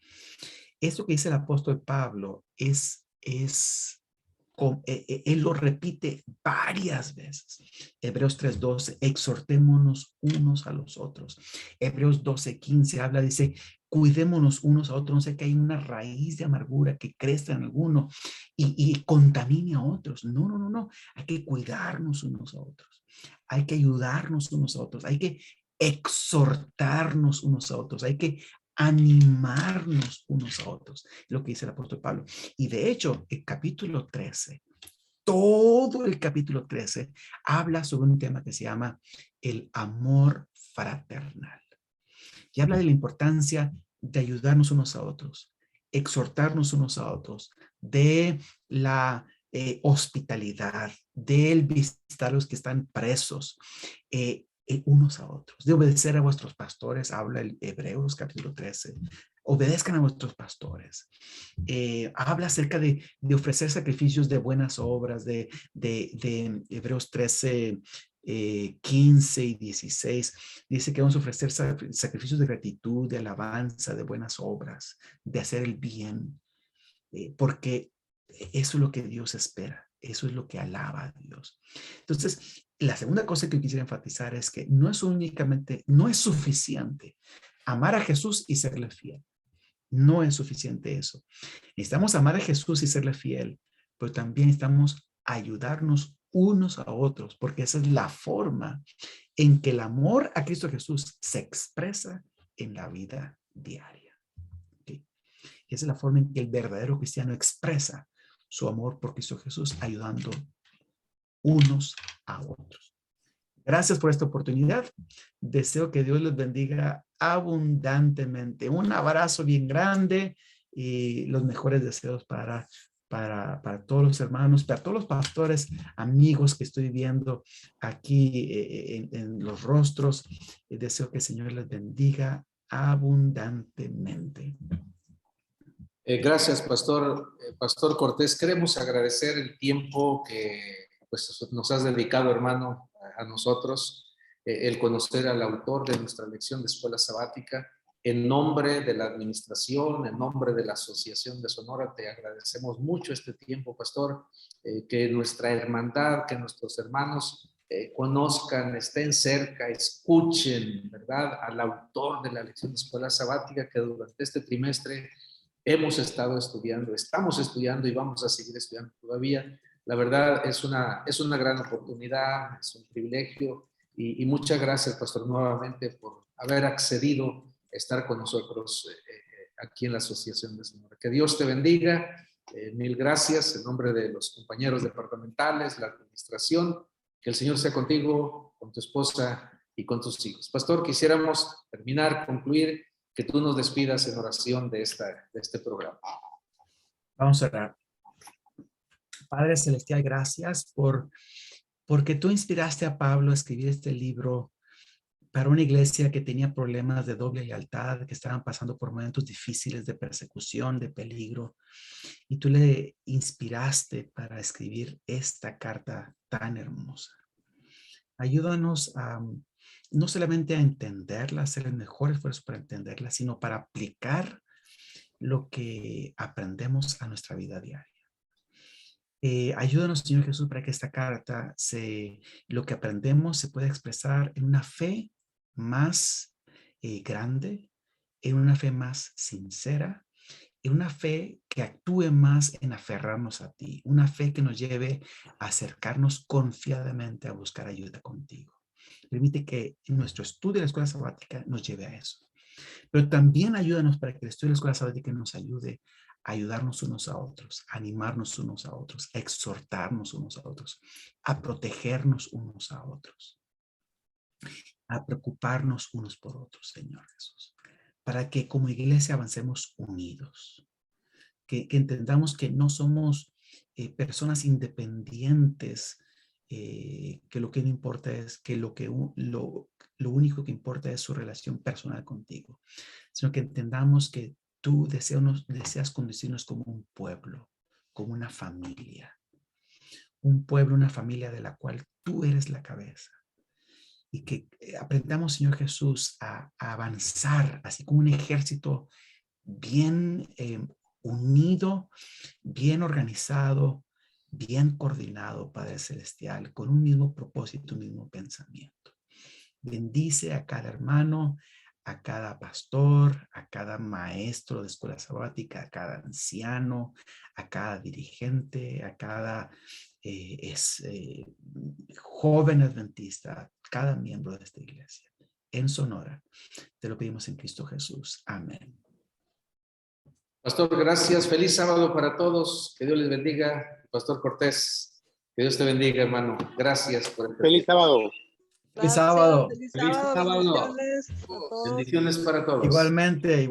Esto que dice el apóstol Pablo él lo repite varias veces. Hebreos 3:12, exhortémonos unos a los otros. Hebreos 12:15 habla, dice, cuidémonos unos a otros. No sé que hay una raíz de amargura que crezca en alguno y contamine a otros. No. Hay que cuidarnos unos a otros. Hay que ayudarnos unos a otros. Hay que exhortarnos unos a otros. Hay que animarnos unos a otros, lo que dice el apóstol Pablo. Y de hecho, el capítulo 13, todo el capítulo 13 habla sobre un tema que se llama el amor fraternal. Y habla de la importancia de ayudarnos unos a otros, exhortarnos unos a otros, de la hospitalidad, del visitar a los que están presos, unos a otros, de obedecer a vuestros pastores, habla el Hebreos capítulo 13. Obedezcan a vuestros pastores. Habla acerca de ofrecer sacrificios de buenas obras, de Hebreos 13, 15 y 16. Dice que vamos a ofrecer sacrificios de gratitud, de alabanza, de buenas obras, de hacer el bien, porque eso es lo que Dios espera. Eso es lo que alaba a Dios. Entonces, la segunda cosa que quisiera enfatizar es que no es suficiente amar a Jesús y serle fiel. No es suficiente eso. Necesitamos amar a Jesús y serle fiel, pero también necesitamos ayudarnos unos a otros, porque esa es la forma en que el amor a Cristo Jesús se expresa en la vida diaria. ¿Okay? Esa es la forma en que el verdadero cristiano expresa su amor por Cristo Jesús, ayudando unos a otros. Gracias por esta oportunidad. Deseo que Dios les bendiga abundantemente. Un abrazo bien grande y los mejores deseos para todos los hermanos, para todos los pastores, amigos que estoy viendo aquí en los rostros. Deseo que el Señor les bendiga abundantemente.
Gracias, Pastor Cortés. Queremos agradecer el tiempo que pues, nos has dedicado, hermano, a nosotros, el conocer al autor de nuestra lección de escuela sabática. En nombre de la administración, en nombre de la Asociación de Sonora, te agradecemos mucho este tiempo, Pastor, que nuestra hermandad, que nuestros hermanos conozcan, estén cerca, escuchen, ¿verdad?, al autor de la lección de escuela sabática que durante este trimestre hemos estado estudiando, estamos estudiando y vamos a seguir estudiando todavía. La verdad es una gran oportunidad, es un privilegio y muchas gracias, Pastor, nuevamente por haber accedido a estar con nosotros aquí en la Asociación de Sonora. Que Dios te bendiga, mil gracias en nombre de los compañeros departamentales, la administración, que el Señor sea contigo, con tu esposa y con tus hijos. Pastor, quisiéramos terminar, concluir, que tú nos despidas en oración de este programa.
Vamos a orar. Padre Celestial, gracias porque tú inspiraste a Pablo a escribir este libro para una iglesia que tenía problemas de doble lealtad, que estaban pasando por momentos difíciles de persecución, de peligro. Y tú le inspiraste para escribir esta carta tan hermosa. Ayúdanos a no solamente a entenderla, hacer el mejor esfuerzo para entenderla, sino para aplicar lo que aprendemos a nuestra vida diaria. Ayúdanos, Señor Jesús, para que esta carta, lo que aprendemos se pueda expresar en una fe más grande, en una fe más sincera, en una fe que actúe más en aferrarnos a ti, una fe que nos lleve a acercarnos confiadamente a buscar ayuda contigo. Permite que nuestro estudio de la escuela sabática nos lleve a eso. Pero también ayúdanos para que el estudio de la escuela sabática nos ayude a ayudarnos unos a otros, a animarnos unos a otros, a exhortarnos unos a otros, a protegernos unos a otros, a preocuparnos unos por otros, Señor Jesús, para que como iglesia avancemos unidos, que entendamos que no somos personas independientes, que lo que no importa es que lo único que importa es su relación personal contigo, sino que entendamos que tú deseas conducirnos como un pueblo, como una familia. Un pueblo, una familia de la cual tú eres la cabeza. Y que aprendamos, Señor Jesús, a avanzar, así como un ejército bien unido, bien organizado, bien coordinado, Padre Celestial, con un mismo propósito, un mismo pensamiento. Bendice a cada hermano, a cada pastor, a cada maestro de escuela sabática, a cada anciano, a cada dirigente, a cada joven adventista, cada miembro de esta iglesia. En Sonora, te lo pedimos en Cristo Jesús. Amén.
Pastor, gracias. Feliz sábado para todos. Que Dios les bendiga. Pastor Cortés, que Dios te bendiga, hermano. Gracias por el
Feliz sábado.
Feliz sábado.
Feliz sábado. Bendiciones a todos.
Bendiciones para todos.
Igualmente.